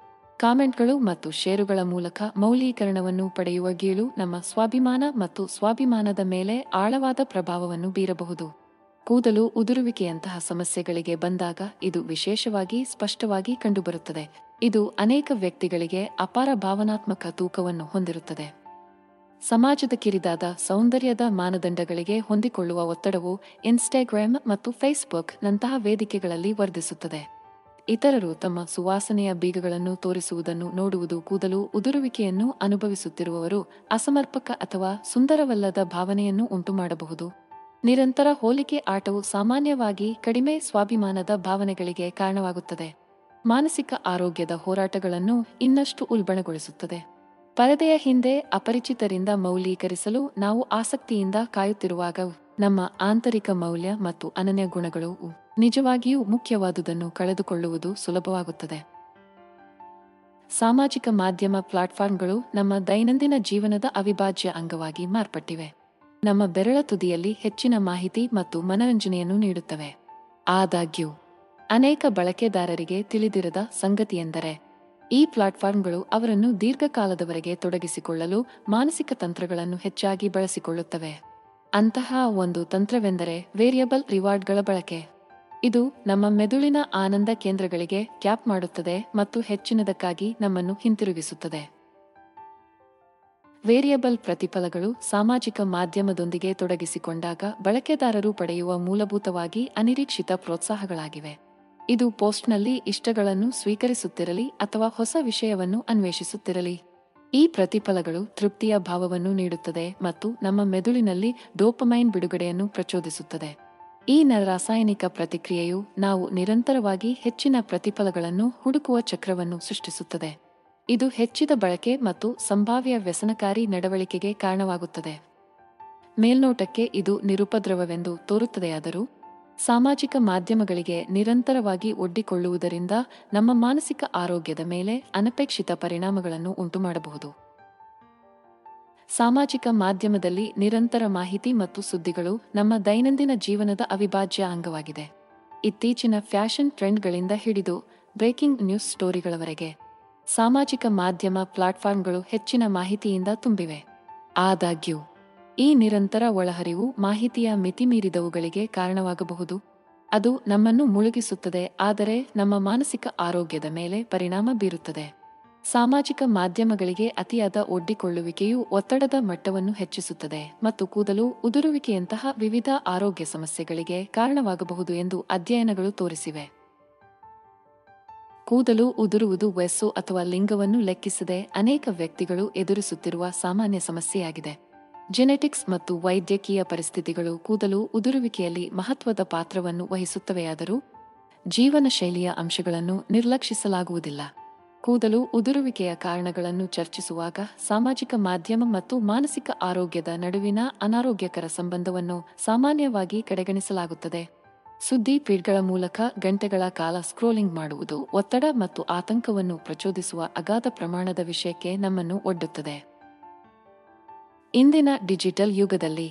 ಕಾಮೆಂಟ್ಗಳು ಮತ್ತು ಷೇರುಗಳ ಮೂಲಕ ಮೌಲ್ಯೀಕರಣವನ್ನು ಪಡೆಯುವ ಗೀಳು ನಮ್ಮ ಸ್ವಾಭಿಮಾನ ಮತ್ತು ಸ್ವಾಭಿಮಾನದ ಮೇಲೆ ಆಳವಾದ ಪ್ರಭಾವವನ್ನು ಬೀರಬಹುದು. ಕೂದಲು ಉದುರುವಿಕೆಯಂತಹ ಸಮಸ್ಯೆಗಳಿಗೆ ಬಂದಾಗ ಇದು ವಿಶೇಷವಾಗಿ ಸ್ಪಷ್ಟವಾಗಿ ಕಂಡುಬರುತ್ತದೆ. ಇದು ಅನೇಕ ವ್ಯಕ್ತಿಗಳಿಗೆ ಅಪಾರ ಭಾವನಾತ್ಮಕ ತೂಕವನ್ನು ಹೊಂದಿರುತ್ತದೆ. ಸಮಾಜದ ಕಿರಿದಾದ ಸೌಂದರ್ಯದ ಮಾನದಂಡಗಳಿಗೆ ಹೊಂದಿಕೊಳ್ಳುವ ಒತ್ತಡವು ಇನ್ಸ್ಟಾಗ್ರಾಮ್ ಮತ್ತು ಫೇಸ್ಬುಕ್ ನಂತಹ ವೇದಿಕೆಗಳಲ್ಲಿ ವರ್ಧಿಸುತ್ತದೆ. ಇತರರು ತಮ್ಮ ಸುವಾಸನೆಯ ಬೀಗಗಳನ್ನು ತೋರಿಸುವುದನ್ನು ನೋಡುವುದು ಕೂದಲು ಉದುರುವಿಕೆಯನ್ನು ಅನುಭವಿಸುತ್ತಿರುವವರು ಅಸಮರ್ಪಕ ಅಥವಾ ಸುಂದರವಲ್ಲದ ಭಾವನೆಯನ್ನು ಉಂಟುಮಾಡಬಹುದು. ನಿರಂತರ ಹೋಲಿಕೆ ಆಟವು ಸಾಮಾನ್ಯವಾಗಿ ಕಡಿಮೆ ಸ್ವಾಭಿಮಾನದ ಭಾವನೆಗಳಿಗೆ ಕಾರಣವಾಗುತ್ತದೆ. ಮಾನಸಿಕ ಆರೋಗ್ಯದ ಹೋರಾಟಗಳನ್ನು ಇನ್ನಷ್ಟು ಉಲ್ಬಣಗೊಳಿಸುತ್ತದೆ. ಪರದೆಯ ಹಿಂದೆ ಅಪರಿಚಿತರಿಂದ ಮೌಲ್ಯೀಕರಿಸಲು ನಾವು ಆಸಕ್ತಿಯಿಂದ ಕಾಯುತ್ತಿರುವಾಗ ನಮ್ಮ ಆಂತರಿಕ ಮೌಲ್ಯ ಮತ್ತು ಅನನ್ಯ ಗುಣಗಳು ನಿಜವಾಗಿಯೂ ಮುಖ್ಯವಾದುದನ್ನು ಕಳೆದುಕೊಳ್ಳುವುದು ಸುಲಭವಾಗುತ್ತದೆ. ಸಾಮಾಜಿಕ ಮಾಧ್ಯಮ ಪ್ಲಾಟ್ಫಾರ್ಮ್ಗಳು ನಮ್ಮ ದೈನಂದಿನ ಜೀವನದ ಅವಿಭಾಜ್ಯ ಅಂಗವಾಗಿ ಮಾರ್ಪಟ್ಟಿವೆ. ನಮ್ಮ ಬೆರಳ ತುದಿಯಲ್ಲಿ ಹೆಚ್ಚಿನ ಮಾಹಿತಿ ಮತ್ತು ಮನರಂಜನೆಯನ್ನು ನೀಡುತ್ತವೆ. ಆದಾಗ್ಯೂ ಅನೇಕ ಬಳಕೆದಾರರಿಗೆ ತಿಳಿದಿರದ ಸಂಗತಿಯೆಂದರೆ ಈ ಪ್ಲಾಟ್ಫಾರ್ಮ್ಗಳು ಅವರನ್ನು ದೀರ್ಘಕಾಲದವರೆಗೆ ತೊಡಗಿಸಿಕೊಳ್ಳಲು ಮಾನಸಿಕ ತಂತ್ರಗಳನ್ನು ಹೆಚ್ಚಾಗಿ ಬಳಸಿಕೊಳ್ಳುತ್ತವೆ. ಅಂತಹ ಒಂದು ತಂತ್ರವೆಂದರೆ ವೇರಿಯಬಲ್ ರಿವಾರ್ಡ್ಗಳ ಬಳಕೆ. ಇದು ನಮ್ಮ ಮೆದುಳಿನ ಆನಂದ ಕೇಂದ್ರಗಳಿಗೆ ಟ್ಯಾಪ್ ಮಾಡುತ್ತದೆ ಮತ್ತು ಹೆಚ್ಚಿನದಕ್ಕಾಗಿ ನಮ್ಮನ್ನು ಹಿಂತಿರುಗಿಸುತ್ತದೆ. ವೇರಿಯಬಲ್ ಪ್ರತಿಫಲಗಳು ಸಾಮಾಜಿಕ ಮಾಧ್ಯಮದೊಂದಿಗೆ ತೊಡಗಿಸಿಕೊಂಡಾಗ ಬಳಕೆದಾರರು ಪಡೆಯುವ ಮೂಲಭೂತವಾಗಿ ಅನಿರೀಕ್ಷಿತ ಪ್ರೋತ್ಸಾಹಗಳಾಗಿವೆ. ಇದು ಪೋಸ್ಟ್ನಲ್ಲಿ ಇಷ್ಟಗಳನ್ನು ಸ್ವೀಕರಿಸುತ್ತಿರಲಿ ಅಥವಾ ಹೊಸ ವಿಷಯವನ್ನು ಅನ್ವೇಷಿಸುತ್ತಿರಲಿ, ಈ ಪ್ರತಿಫಲಗಳು ತೃಪ್ತಿಯ ಭಾವವನ್ನು ನೀಡುತ್ತದೆ ಮತ್ತು ನಮ್ಮ ಮೆದುಳಿನಲ್ಲಿ ಡೋಪಮೈನ್ ಬಿಡುಗಡೆಯನ್ನು ಪ್ರಚೋದಿಸುತ್ತದೆ. ಈ ರಾಸಾಯನಿಕ ಪ್ರತಿಕ್ರಿಯೆಯು ನಾವು ನಿರಂತರವಾಗಿ ಹೆಚ್ಚಿನ ಪ್ರತಿಫಲಗಳನ್ನು ಹುಡುಕುವ ಚಕ್ರವನ್ನು ಸೃಷ್ಟಿಸುತ್ತದೆ. ಇದು ಹೆಚ್ಚಿದ ಬಳಕೆ ಮತ್ತು ಸಂಭಾವ್ಯ ವ್ಯಸನಕಾರಿ ನಡವಳಿಕೆಗೆ ಕಾರಣವಾಗುತ್ತದೆ. ಮೇಲ್ನೋಟಕ್ಕೆ ಇದು ನಿರುಪದ್ರವವೆಂದು ತೋರುತ್ತದೆಯಾದರೂ ಸಾಮಾಜಿಕ ಮಾಧ್ಯಮಗಳಿಗೆ ನಿರಂತರವಾಗಿ ಒಡ್ಡಿಕೊಳ್ಳುವುದರಿಂದ ನಮ್ಮ ಮಾನಸಿಕ ಆರೋಗ್ಯದ ಮೇಲೆ ಅನಪೇಕ್ಷಿತ ಪರಿಣಾಮಗಳನ್ನು ಉಂಟುಮಾಡಬಹುದು. ಸಾಮಾಜಿಕ ಮಾಧ್ಯಮದಲ್ಲಿ ನಿರಂತರ ಮಾಹಿತಿ ಮತ್ತು ಸುದ್ದಿಗಳು ನಮ್ಮ ದೈನಂದಿನ ಜೀವನದ ಅವಿಭಾಜ್ಯ ಅಂಗವಾಗಿದೆ. ಇತ್ತೀಚಿನ ಫ್ಯಾಷನ್ ಟ್ರೆಂಡ್ಗಳಿಂದ ಹಿಡಿದು ಬ್ರೇಕಿಂಗ್ ನ್ಯೂಸ್ ಸ್ಟೋರಿಗಳವರೆಗೆ ಸಾಮಾಜಿಕ ಮಾಧ್ಯಮ ಪ್ಲಾಟ್ಫಾರ್ಮ್ಗಳು ಹೆಚ್ಚಿನ ಮಾಹಿತಿಯಿಂದ ತುಂಬಿವೆ. ಆದಾಗ್ಯೂ ಈ ನಿರಂತರ ಒಳಹರಿವು ಮಾಹಿತಿಯ ಮಿತಿಮೀರಿದವುಗಳಿಗೆ ಕಾರಣವಾಗಬಹುದು. ಅದು ನಮ್ಮನ್ನು ಮುಳುಗಿಸುತ್ತದೆ, ಆದರೆ ನಮ್ಮ ಮಾನಸಿಕ ಆರೋಗ್ಯದ ಮೇಲೆ ಪರಿಣಾಮ ಬೀರುತ್ತದೆ. ಸಾಮಾಜಿಕ ಮಾಧ್ಯಮಗಳಿಗೆ ಅತಿಯಾದ ಒಡ್ಡಿಕೊಳ್ಳುವಿಕೆಯು ಒತ್ತಡದ ಮಟ್ಟವನ್ನು ಹೆಚ್ಚಿಸುತ್ತದೆ ಮತ್ತು ಕೂದಲು ಉದುರುವಿಕೆಯಂತಹ ವಿವಿಧ ಆರೋಗ್ಯ ಸಮಸ್ಯೆಗಳಿಗೆ ಕಾರಣವಾಗಬಹುದು ಎಂದು ಅಧ್ಯಯನಗಳು ತೋರಿಸಿವೆ. ಕೂದಲು ಉದುರುವುದು ವಯಸ್ಸು ಅಥವಾ ಲಿಂಗವನ್ನು ಲೆಕ್ಕಿಸದೆ ಅನೇಕ ವ್ಯಕ್ತಿಗಳು ಎದುರಿಸುತ್ತಿರುವ ಸಾಮಾನ್ಯ ಸಮಸ್ಯೆಯಾಗಿದೆ. ಜೆನೆಟಿಕ್ಸ್ ಮತ್ತು ವೈದ್ಯಕೀಯ ಪರಿಸ್ಥಿತಿಗಳು ಕೂದಲು ಉದುರುವಿಕೆಯಲ್ಲಿ ಮಹತ್ವದ ಪಾತ್ರವನ್ನು ವಹಿಸುತ್ತವೆಯಾದರೂ ಜೀವನ ಶೈಲಿಯ ಅಂಶಗಳನ್ನು ನಿರ್ಲಕ್ಷಿಸಲಾಗುವುದಿಲ್ಲ. ಕೂದಲು ಉದುರುವಿಕೆಯ ಕಾರಣಗಳನ್ನು ಚರ್ಚಿಸುವಾಗ ಸಾಮಾಜಿಕ ಮಾಧ್ಯಮ ಮತ್ತು ಮಾನಸಿಕ ಆರೋಗ್ಯದ ನಡುವಿನ ಅನಾರೋಗ್ಯಕರ ಸಂಬಂಧವನ್ನು ಸಾಮಾನ್ಯವಾಗಿ ಕಡೆಗಣಿಸಲಾಗುತ್ತದೆ. ಸುದ್ದಿ ಫೀಡ್ಗಳ ಮೂಲಕ ಗಂಟೆಗಳ ಕಾಲ ಸ್ಕ್ರೋಲಿಂಗ್ ಮಾಡುವುದು ಒತ್ತಡ ಮತ್ತು ಆತಂಕವನ್ನು ಪ್ರಚೋದಿಸುವ ಅಗಾಧ ಪ್ರಮಾಣದ ವಿಷಯಕ್ಕೆ ನಮ್ಮನ್ನು ಒಡ್ಡುತ್ತದೆ. ಇಂದಿನ ಡಿಜಿಟಲ್ ಯುಗದಲ್ಲಿ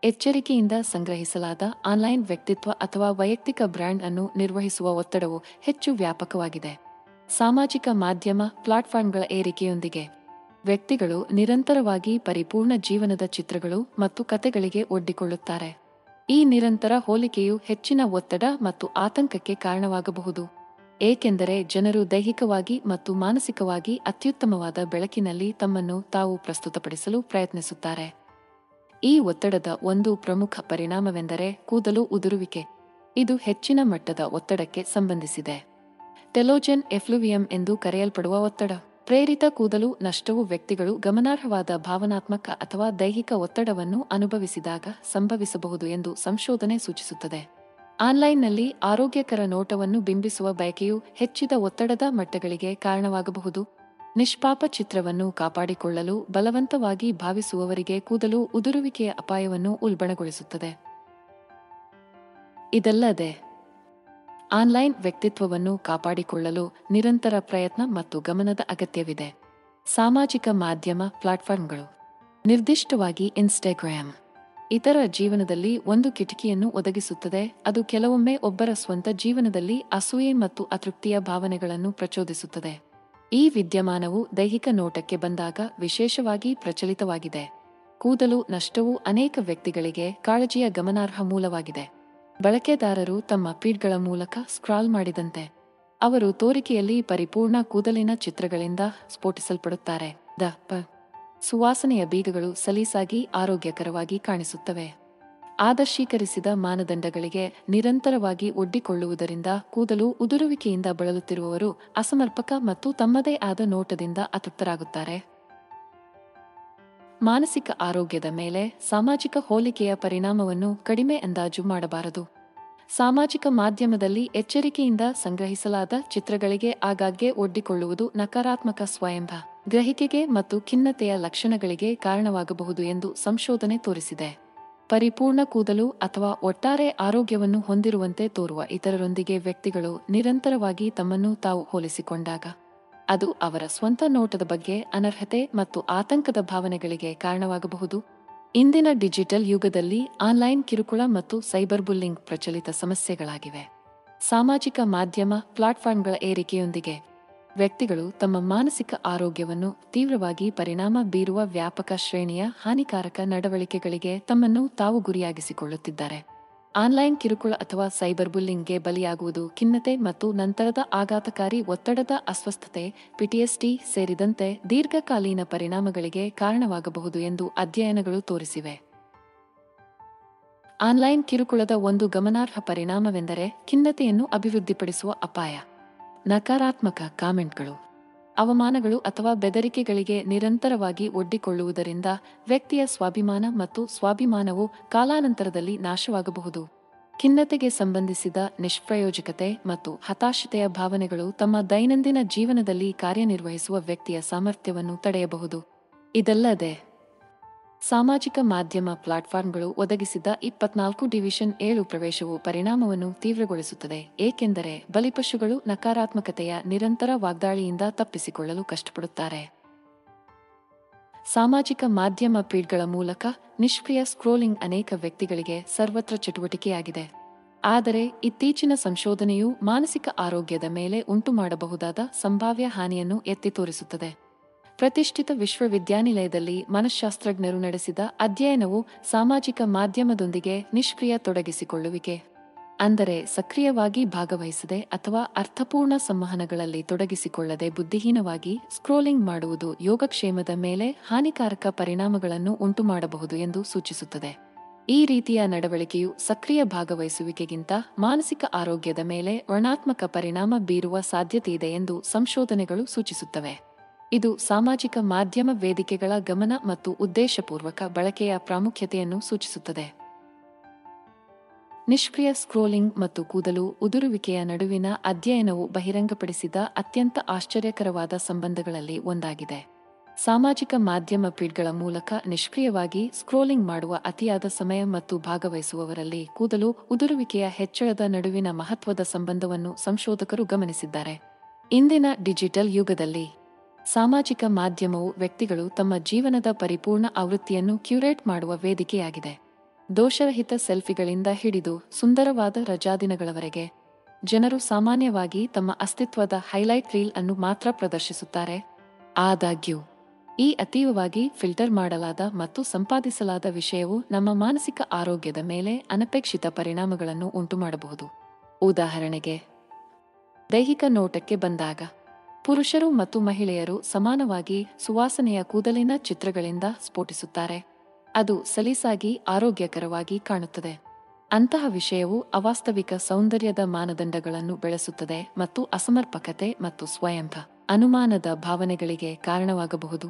ಎಚ್ಚರಿಕೆಯಿಂದ ಸಂಗ್ರಹಿಸಲಾದ ಆನ್ಲೈನ್ ವ್ಯಕ್ತಿತ್ವ ಅಥವಾ ವೈಯಕ್ತಿಕ ಬ್ರ್ಯಾಂಡ್ ಅನ್ನು ನಿರ್ವಹಿಸುವ ಒತ್ತಡವು ಹೆಚ್ಚು ವ್ಯಾಪಕವಾಗಿದೆ. ಸಾಮಾಜಿಕ ಮಾಧ್ಯಮ ಪ್ಲಾಟ್ಫಾರ್ಮ್ಗಳ ಏರಿಕೆಯೊಂದಿಗೆ ವ್ಯಕ್ತಿಗಳು ನಿರಂತರವಾಗಿ ಪರಿಪೂರ್ಣ ಜೀವನದ ಚಿತ್ರಗಳು ಮತ್ತು ಕಥೆಗಳಿಗೆ ಒಡ್ಡಿಕೊಳ್ಳುತ್ತಾರೆ. ಈ ನಿರಂತರ ಹೋಲಿಕೆಯು ಹೆಚ್ಚಿನ ಒತ್ತಡ ಮತ್ತು ಆತಂಕಕ್ಕೆ ಕಾರಣವಾಗಬಹುದು, ಏಕೆಂದರೆ ಜನರು ದೈಹಿಕವಾಗಿ ಮತ್ತು ಮಾನಸಿಕವಾಗಿ ಅತ್ಯುತ್ತಮವಾದ ಬೆಳಕಿನಲ್ಲಿ ತಮ್ಮನ್ನು ತಾವು ಪ್ರಸ್ತುತಪಡಿಸಲು ಪ್ರಯತ್ನಿಸುತ್ತಾರೆ. ಈ ಒತ್ತಡದ ಒಂದು ಪ್ರಮುಖ ಪರಿಣಾಮವೆಂದರೆ ಕೂದಲು ಉದುರುವಿಕೆ. ಇದು ಹೆಚ್ಚಿನ ಮಟ್ಟದ ಒತ್ತಡಕ್ಕೆ ಸಂಬಂಧಿಸಿದೆ. ಟೆಲೋಜೆನ್ ಎಫ್ಲುವಿಯಂ ಎಂದು ಕರೆಯಲ್ಪಡುವ ಒತ್ತಡ ಪ್ರೇರಿತ ಕೂದಲು ನಷ್ಟವು ವ್ಯಕ್ತಿಗಳು ಗಮನಾರ್ಹವಾದ ಭಾವನಾತ್ಮಕ ಅಥವಾ ದೈಹಿಕ ಒತ್ತಡವನ್ನು ಅನುಭವಿಸಿದಾಗ ಸಂಭವಿಸಬಹುದು ಎಂದು ಸಂಶೋಧನೆ ಸೂಚಿಸುತ್ತದೆ. ಆನ್ಲೈನ್ನಲ್ಲಿ ಆರೋಗ್ಯಕರ ನೋಟವನ್ನು ಬಿಂಬಿಸುವ ಬಯಕೆಯು ಹೆಚ್ಚಿದ ಒತ್ತಡದ ಮಟ್ಟಗಳಿಗೆ ಕಾರಣವಾಗಬಹುದು. ನಿಷ್ಪಾಪ ಚಿತ್ರವನ್ನು ಕಾಪಾಡಿಕೊಳ್ಳಲು ಬಲವಂತವಾಗಿ ಭಾವಿಸುವವರಿಗೆ ಕೂದಲು ಉದುರುವಿಕೆಯ ಅಪಾಯವನ್ನು ಉಲ್ಬಣಗೊಳಿಸುತ್ತದೆ. ಇದಲ್ಲದೆ ಆನ್ಲೈನ್ ವ್ಯಕ್ತಿತ್ವವನ್ನು ಕಾಪಾಡಿಕೊಳ್ಳಲು ನಿರಂತರ ಪ್ರಯತ್ನ ಮತ್ತು ಗಮನದ ಅಗತ್ಯವಿದೆ. ಸಾಮಾಜಿಕ ಮಾಧ್ಯಮ ಪ್ಲಾಟ್ಫಾರ್ಮ್ಗಳು, ನಿರ್ದಿಷ್ಟವಾಗಿ ಇನ್ಸ್ಟಾಗ್ರಾಮ್, ಇತರ ಜೀವನದಲ್ಲಿ ಒಂದು ಕಿಟಕಿಯನ್ನು ಒದಗಿಸುತ್ತದೆ. ಅದು ಕೆಲವೊಮ್ಮೆ ಒಬ್ಬರ ಸ್ವಂತ ಜೀವನದಲ್ಲಿ ಅಸೂಯೆ ಮತ್ತು ಅತೃಪ್ತಿಯ ಭಾವನೆಗಳನ್ನು ಪ್ರಚೋದಿಸುತ್ತದೆ. ಈ ವಿದ್ಯಮಾನವು ದೈಹಿಕ ನೋಟಕ್ಕೆ ಬಂದಾಗ ವಿಶೇಷವಾಗಿ ಪ್ರಚಲಿತವಾಗಿದೆ. ಕೂದಲು ನಷ್ಟವು ಅನೇಕ ವ್ಯಕ್ತಿಗಳಿಗೆ ಕಾಳಜಿಯ ಗಮನಾರ್ಹ ಮೂಲವಾಗಿದೆ. ಬಳಕೆದಾರರು ತಮ್ಮ ಫೀಡ್ಗಳ ಮೂಲಕ ಸ್ಕ್ರಾಲ್ ಮಾಡಿದಂತೆ ಅವರು ತೋರಿಕೆಯಲ್ಲಿ ಪರಿಪೂರ್ಣ ಕೂದಲಿನ ಚಿತ್ರಗಳಿಂದ ಸ್ಫೋಟಿಸಲ್ಪಡುತ್ತಾರೆ. ಸುವಾಸನೆಯ ಬೀಗಗಳು ಸಲೀಸಾಗಿ ಆರೋಗ್ಯಕರವಾಗಿ ಕಾಣಿಸುತ್ತವೆ. ಆದರ್ಶೀಕರಿಸಿದ ಮಾನದಂಡಗಳಿಗೆ ನಿರಂತರವಾಗಿ ಒಡ್ಡಿಕೊಳ್ಳುವುದರಿಂದ ಕೂದಲು ಉದುರುವಿಕೆಯಿಂದ ಬಳಲುತ್ತಿರುವವರು ಅಸಮರ್ಪಕ ಮತ್ತು ತಮ್ಮದೇ ಆದ ನೋಟದಿಂದ ಅತೃಪ್ತರಾಗುತ್ತಾರೆ. ಮಾನಸಿಕ ಆರೋಗ್ಯದ ಮೇಲೆ ಸಾಮಾಜಿಕ ಹೋಲಿಕೆಯ ಪರಿಣಾಮವನ್ನು ಕಡಿಮೆ ಅಂದಾಜು ಮಾಡಬಾರದು. ಸಾಮಾಜಿಕ ಮಾಧ್ಯಮದಲ್ಲಿ ಎಚ್ಚರಿಕೆಯಿಂದ ಸಂಗ್ರಹಿಸಲಾದ ಚಿತ್ರಗಳಿಗೆ ಆಗಾಗ್ಗೆ ಒಡ್ಡಿಕೊಳ್ಳುವುದು ನಕಾರಾತ್ಮಕ ಸ್ವಯಂಭ ಗ್ರಹಿಕೆಗೆ ಮತ್ತು ಖಿನ್ನತೆಯ ಲಕ್ಷಣಗಳಿಗೆ ಕಾರಣವಾಗಬಹುದು ಎಂದು ಸಂಶೋಧನೆ ತೋರಿಸಿದೆ. ಪರಿಪೂರ್ಣ ಕೂದಲು ಅಥವಾ ಒಟ್ಟಾರೆ ಆರೋಗ್ಯವನ್ನು ಹೊಂದಿರುವಂತೆ ತೋರುವ ಇತರರೊಂದಿಗೆ ವ್ಯಕ್ತಿಗಳು ನಿರಂತರವಾಗಿ ತಮ್ಮನ್ನು ತಾವು ಹೋಲಿಸಿಕೊಂಡಾಗ ಅದು ಅವರ ಸ್ವಂತ ನೋಟದ ಬಗ್ಗೆ ಅನರ್ಹತೆ ಮತ್ತು ಆತಂಕದ ಭಾವನೆಗಳಿಗೆ ಕಾರಣವಾಗಬಹುದು. ಇಂದಿನ ಡಿಜಿಟಲ್ ಯುಗದಲ್ಲಿ ಆನ್ಲೈನ್ ಕಿರುಕುಳ ಮತ್ತು ಸೈಬರ್ ಬುಲ್ಲಿಂಗ್ ಪ್ರಚಲಿತ ಸಮಸ್ಯೆಗಳಾಗಿವೆ. ಸಾಮಾಜಿಕ ಮಾಧ್ಯಮ ಪ್ಲಾಟ್ಫಾರ್ಮ್ಗಳ ಏರಿಕೆಯೊಂದಿಗೆ ವ್ಯಕ್ತಿಗಳು ತಮ್ಮ ಮಾನಸಿಕ ಆರೋಗ್ಯವನ್ನು ತೀವ್ರವಾಗಿ ಪರಿಣಾಮ ಬೀರುವ ವ್ಯಾಪಕ ಶ್ರೇಣಿಯ ಹಾನಿಕಾರಕ ನಡವಳಿಕೆಗಳಿಗೆ ತಮ್ಮನ್ನು ತಾವು ಗುರಿಯಾಗಿಸಿಕೊಳ್ಳುತ್ತಿದ್ದಾರೆ. ಆನ್ಲೈನ್ ಕಿರುಕುಳ ಅಥವಾ ಸೈಬರ್ ಬುಲ್ಲಿಂಗ್ಗೆ ಬಲಿಯಾಗುವುದು ಖಿನ್ನತೆ ಮತ್ತು ನಂತರದ ಆಘಾತಕಾರಿ ಒತ್ತಡದ ಅಸ್ವಸ್ಥತೆ PTSD ಸೇರಿದಂತೆ ದೀರ್ಘಕಾಲೀನ ಪರಿಣಾಮಗಳಿಗೆ ಕಾರಣವಾಗಬಹುದು ಎಂದು ಅಧ್ಯಯನಗಳು ತೋರಿಸಿವೆ. ಆನ್ಲೈನ್ ಕಿರುಕುಳದ ಒಂದು ಗಮನಾರ್ಹ ಪರಿಣಾಮವೆಂದರೆ ಖಿನ್ನತೆಯನ್ನು ಅಭಿವೃದ್ಧಿಪಡಿಸುವ ಅಪಾಯ. ನಕಾರಾತ್ಮಕ ಕಾಮೆಂಟ್ಗಳು, ಅವಮಾನಗಳು ಅಥವಾ ಬೆದರಿಕೆಗಳಿಗೆ ನಿರಂತರವಾಗಿ ಒಡ್ಡಿಕೊಳ್ಳುವುದರಿಂದ ವ್ಯಕ್ತಿಯ ಸ್ವಾಭಿಮಾನ ಮತ್ತು ಸ್ವಾಭಿಮಾನವು ಕಾಲಾನಂತರದಲ್ಲಿ ನಾಶವಾಗಬಹುದು. ಖಿನ್ನತೆಗೆ ಸಂಬಂಧಿಸಿದ ನಿಷ್ಪ್ರಯೋಜಕತೆ ಮತ್ತು ಹತಾಶತೆಯ ಭಾವನೆಗಳು ತಮ್ಮ ದೈನಂದಿನ ಜೀವನದಲ್ಲಿ ಕಾರ್ಯನಿರ್ವಹಿಸುವ ವ್ಯಕ್ತಿಯ ಸಾಮರ್ಥ್ಯವನ್ನು ತಡೆಯಬಹುದು. ಇದಲ್ಲದೆ ಸಾಮಾಜಿಕ ಮಾಧ್ಯಮ ಪ್ಲಾಟ್ಫಾರ್ಮ್ಗಳು ಒದಗಿಸಿದ 24/7 ಪ್ರವೇಶವು ಪರಿಣಾಮವನ್ನು ತೀವ್ರಗೊಳಿಸುತ್ತದೆ, ಏಕೆಂದರೆ ಬಲಿಪಶುಗಳು ನಕಾರಾತ್ಮಕತೆಯ ನಿರಂತರ ವಾಗ್ದಾಳಿಯಿಂದ ತಪ್ಪಿಸಿಕೊಳ್ಳಲು ಕಷ್ಟಪಡುತ್ತಾರೆ. ಸಾಮಾಜಿಕ ಮಾಧ್ಯಮ ಫೀಡ್ಗಳ ಮೂಲಕ ನಿಷ್ಕ್ರಿಯ ಸ್ಕ್ರೋಲಿಂಗ್ ಅನೇಕ ವ್ಯಕ್ತಿಗಳಿಗೆ ಸರ್ವತ್ರ ಚಟುವಟಿಕೆಯಾಗಿದೆ. ಆದರೆ ಇತ್ತೀಚಿನ ಸಂಶೋಧನೆಯು ಮಾನಸಿಕ ಆರೋಗ್ಯದ ಮೇಲೆ ಉಂಟುಮಾಡಬಹುದಾದ ಸಂಭಾವ್ಯ ಹಾನಿಯನ್ನು ಎತ್ತಿ ತೋರಿಸುತ್ತದೆ. ಪ್ರತಿಷ್ಠಿತ ವಿಶ್ವವಿದ್ಯಾನಿಲಯದಲ್ಲಿ ಮನಃಶಾಸ್ತ್ರಜ್ಞರು ನಡೆಸಿದ ಅಧ್ಯಯನವು ಸಾಮಾಜಿಕ ಮಾಧ್ಯಮದೊಂದಿಗೆ ನಿಷ್ಕ್ರಿಯ ತೊಡಗಿಸಿಕೊಳ್ಳುವಿಕೆ, ಅಂದರೆ ಸಕ್ರಿಯವಾಗಿ ಭಾಗವಹಿಸದೆ ಅಥವಾ ಅರ್ಥಪೂರ್ಣ ಸಂವಹನಗಳಲ್ಲಿ ತೊಡಗಿಸಿಕೊಳ್ಳದೆ ಬುದ್ಧಿಹೀನವಾಗಿ ಸ್ಕ್ರೋಲಿಂಗ್ ಮಾಡುವುದು ಯೋಗಕ್ಷೇಮದ ಮೇಲೆ ಹಾನಿಕಾರಕ ಪರಿಣಾಮಗಳನ್ನು ಉಂಟುಮಾಡಬಹುದು ಎಂದು ಸೂಚಿಸುತ್ತದೆ. ಈ ರೀತಿಯ ನಡವಳಿಕೆಯು ಸಕ್ರಿಯ ಭಾಗವಹಿಸುವಿಕೆಗಿಂತ ಮಾನಸಿಕ ಆರೋಗ್ಯದ ಮೇಲೆ ಋಣಾತ್ಮಕ ಪರಿಣಾಮ ಬೀರುವ ಸಾಧ್ಯತೆಯಿದೆ ಎಂದು ಸಂಶೋಧನೆಗಳು ಸೂಚಿಸುತ್ತವೆ. ಇದು ಸಾಮಾಜಿಕ ಮಾಧ್ಯಮ ವೇದಿಕೆಗಳ ಗಮನ ಮತ್ತು ಉದ್ದೇಶಪೂರ್ವಕ ಬಳಕೆಯ ಪ್ರಾಮುಖ್ಯತೆಯನ್ನು ಸೂಚಿಸುತ್ತದೆ. ನಿಷ್ಕ್ರಿಯ ಸ್ಕ್ರೋಲಿಂಗ್ ಮತ್ತು ಕೂದಲು ಉದುರುವಿಕೆಯ ನಡುವಿನ ಅಧ್ಯಯನವು ಬಹಿರಂಗಪಡಿಸಿದ ಅತ್ಯಂತ ಆಶ್ಚರ್ಯಕರವಾದ ಸಂಬಂಧಗಳಲ್ಲಿ ಒಂದಾಗಿದೆ. ಸಾಮಾಜಿಕ ಮಾಧ್ಯಮ ಫೀಡ್ಗಳ ಮೂಲಕ ನಿಷ್ಕ್ರಿಯವಾಗಿ ಸ್ಕ್ರೋಲಿಂಗ್ ಮಾಡುವ ಅತಿಯಾದ ಸಮಯ ಮತ್ತು ಭಾಗವಹಿಸುವವರಲ್ಲಿ ಕೂದಲು ಉದುರುವಿಕೆಯ ಹೆಚ್ಚಳದ ನಡುವಿನ ಮಹತ್ವದ ಸಂಬಂಧವನ್ನು ಸಂಶೋಧಕರು ಗಮನಿಸಿದ್ದಾರೆ. ಇಂದಿನ ಡಿಜಿಟಲ್ ಯುಗದಲ್ಲಿ ಸಾಮಾಜಿಕ ಮಾಧ್ಯಮವು ವ್ಯಕ್ತಿಗಳು ತಮ್ಮ ಜೀವನದ ಪರಿಪೂರ್ಣ ಆವೃತ್ತಿಯನ್ನು ಕ್ಯೂರೇಟ್ ಮಾಡುವ ವೇದಿಕೆಯಾಗಿದೆ. ದೋಷರಹಿತ ಸೆಲ್ಫಿಗಳಿಂದ ಹಿಡಿದು ಸುಂದರವಾದ ರಜಾದಿನಗಳವರೆಗೆ ಜನರು ಸಾಮಾನ್ಯವಾಗಿ ತಮ್ಮ ಅಸ್ತಿತ್ವದ ಹೈಲೈಟ್ ರೀಲ್ ಅನ್ನು ಮಾತ್ರ ಪ್ರದರ್ಶಿಸುತ್ತಾರೆ. ಆದಾಗ್ಯೂ ಈ ಅತೀವವಾಗಿ ಫಿಲ್ಟರ್ ಮಾಡಲಾದ ಮತ್ತು ಸಂಪಾದಿಸಲಾದ ವಿಷಯವು ನಮ್ಮ ಮಾನಸಿಕ ಆರೋಗ್ಯದ ಮೇಲೆ ಅನಪೇಕ್ಷಿತ ಪರಿಣಾಮಗಳನ್ನು ಉಂಟುಮಾಡಬಹುದು. ಉದಾಹರಣೆಗೆ, ದೈಹಿಕ ನೋಟಕ್ಕೆ ಬಂದಾಗ ಪುರುಷರು ಮತ್ತು ಮಹಿಳೆಯರು ಸಮಾನವಾಗಿ ಸುವಾಸನೆಯ ಕೂದಲಿನ ಚಿತ್ರಗಳಿಂದ ಸ್ಫೋಟಿಸುತ್ತಾರೆ. ಅದು ಸಲೀಸಾಗಿ ಆರೋಗ್ಯಕರವಾಗಿ ಕಾಣುತ್ತದೆ. ಅಂತಹ ವಿಷಯವು ಅವಾಸ್ತವಿಕ ಸೌಂದರ್ಯದ ಮಾನದಂಡಗಳನ್ನು ಬೆಳೆಸುತ್ತದೆ ಮತ್ತು ಅಸಮರ್ಪಕತೆ ಮತ್ತು ಸ್ವಯಂ ಅನುಮಾನದ ಭಾವನೆಗಳಿಗೆ ಕಾರಣವಾಗಬಹುದು.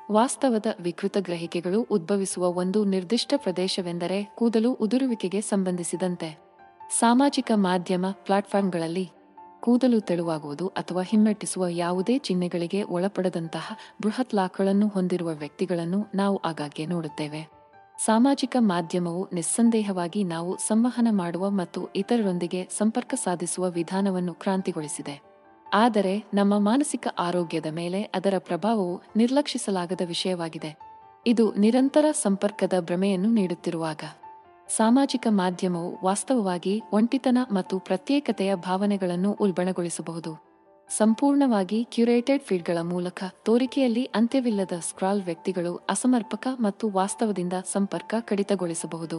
ವಾಸ್ತವದ ವಿಕೃತ ಗ್ರಹಿಕೆಗಳು ಉದ್ಭವಿಸುವ ಒಂದು ನಿರ್ದಿಷ್ಟ ಪ್ರದೇಶವೆಂದರೆ ಕೂದಲು ಉದುರುವಿಕೆಗೆ ಸಂಬಂಧಿಸಿದಂತೆ. ಸಾಮಾಜಿಕ ಮಾಧ್ಯಮ ಪ್ಲಾಟ್ಫಾರ್ಮ್ಗಳಲ್ಲಿ ಕೂದಲು ತೆಳುವಾಗುವುದು ಅಥವಾ ಹಿಮ್ಮೆಟ್ಟಿಸುವ ಯಾವುದೇ ಚಿಹ್ನೆಗಳಿಗೆ ಒಳಪಡದಂತಹ ಬೃಹತ್ ಲಾಕ್ಗಳನ್ನು ಹೊಂದಿರುವ ವ್ಯಕ್ತಿಗಳನ್ನು ನಾವು ಆಗಾಗ್ಗೆ ನೋಡುತ್ತೇವೆ. ಸಾಮಾಜಿಕ ಮಾಧ್ಯಮವು ನಿಸ್ಸಂದೇಹವಾಗಿ ನಾವು ಸಂವಹನ ಮಾಡುವ ಮತ್ತು ಇತರರೊಂದಿಗೆ ಸಂಪರ್ಕ ಸಾಧಿಸುವ ವಿಧಾನವನ್ನು ಕ್ರಾಂತಿಗೊಳಿಸಿದೆ. ಆದರೆ ನಮ್ಮ ಮಾನಸಿಕ ಆರೋಗ್ಯದ ಮೇಲೆ ಅದರ ಪ್ರಭಾವವು ನಿರ್ಲಕ್ಷಿಸಲಾಗದ ವಿಷಯವಾಗಿದೆ. ಇದು ನಿರಂತರ ಸಂಪರ್ಕದ ಭ್ರಮೆಯನ್ನು ನೀಡುತ್ತಿರುವಾಗ ಸಾಮಾಜಿಕ ಮಾಧ್ಯಮವು ವಾಸ್ತವವಾಗಿ ಒಂಟಿತನ ಮತ್ತು ಪ್ರತ್ಯೇಕತೆಯ ಭಾವನೆಗಳನ್ನು ಉಲ್ಬಣಗೊಳಿಸಬಹುದು. ಸಂಪೂರ್ಣವಾಗಿ ಕ್ಯೂರೇಟೆಡ್ ಫೀಡ್ಗಳ ಮೂಲಕ ತೋರಿಕೆಯಲ್ಲಿ ಅಂತ್ಯವಿಲ್ಲದ ಸ್ಕ್ರಾಲ್ ವ್ಯಕ್ತಿಗಳು ಅಸಮರ್ಪಕ ಮತ್ತು ವಾಸ್ತವದಿಂದ ಸಂಪರ್ಕ ಕಡಿತಗೊಳಿಸಬಹುದು.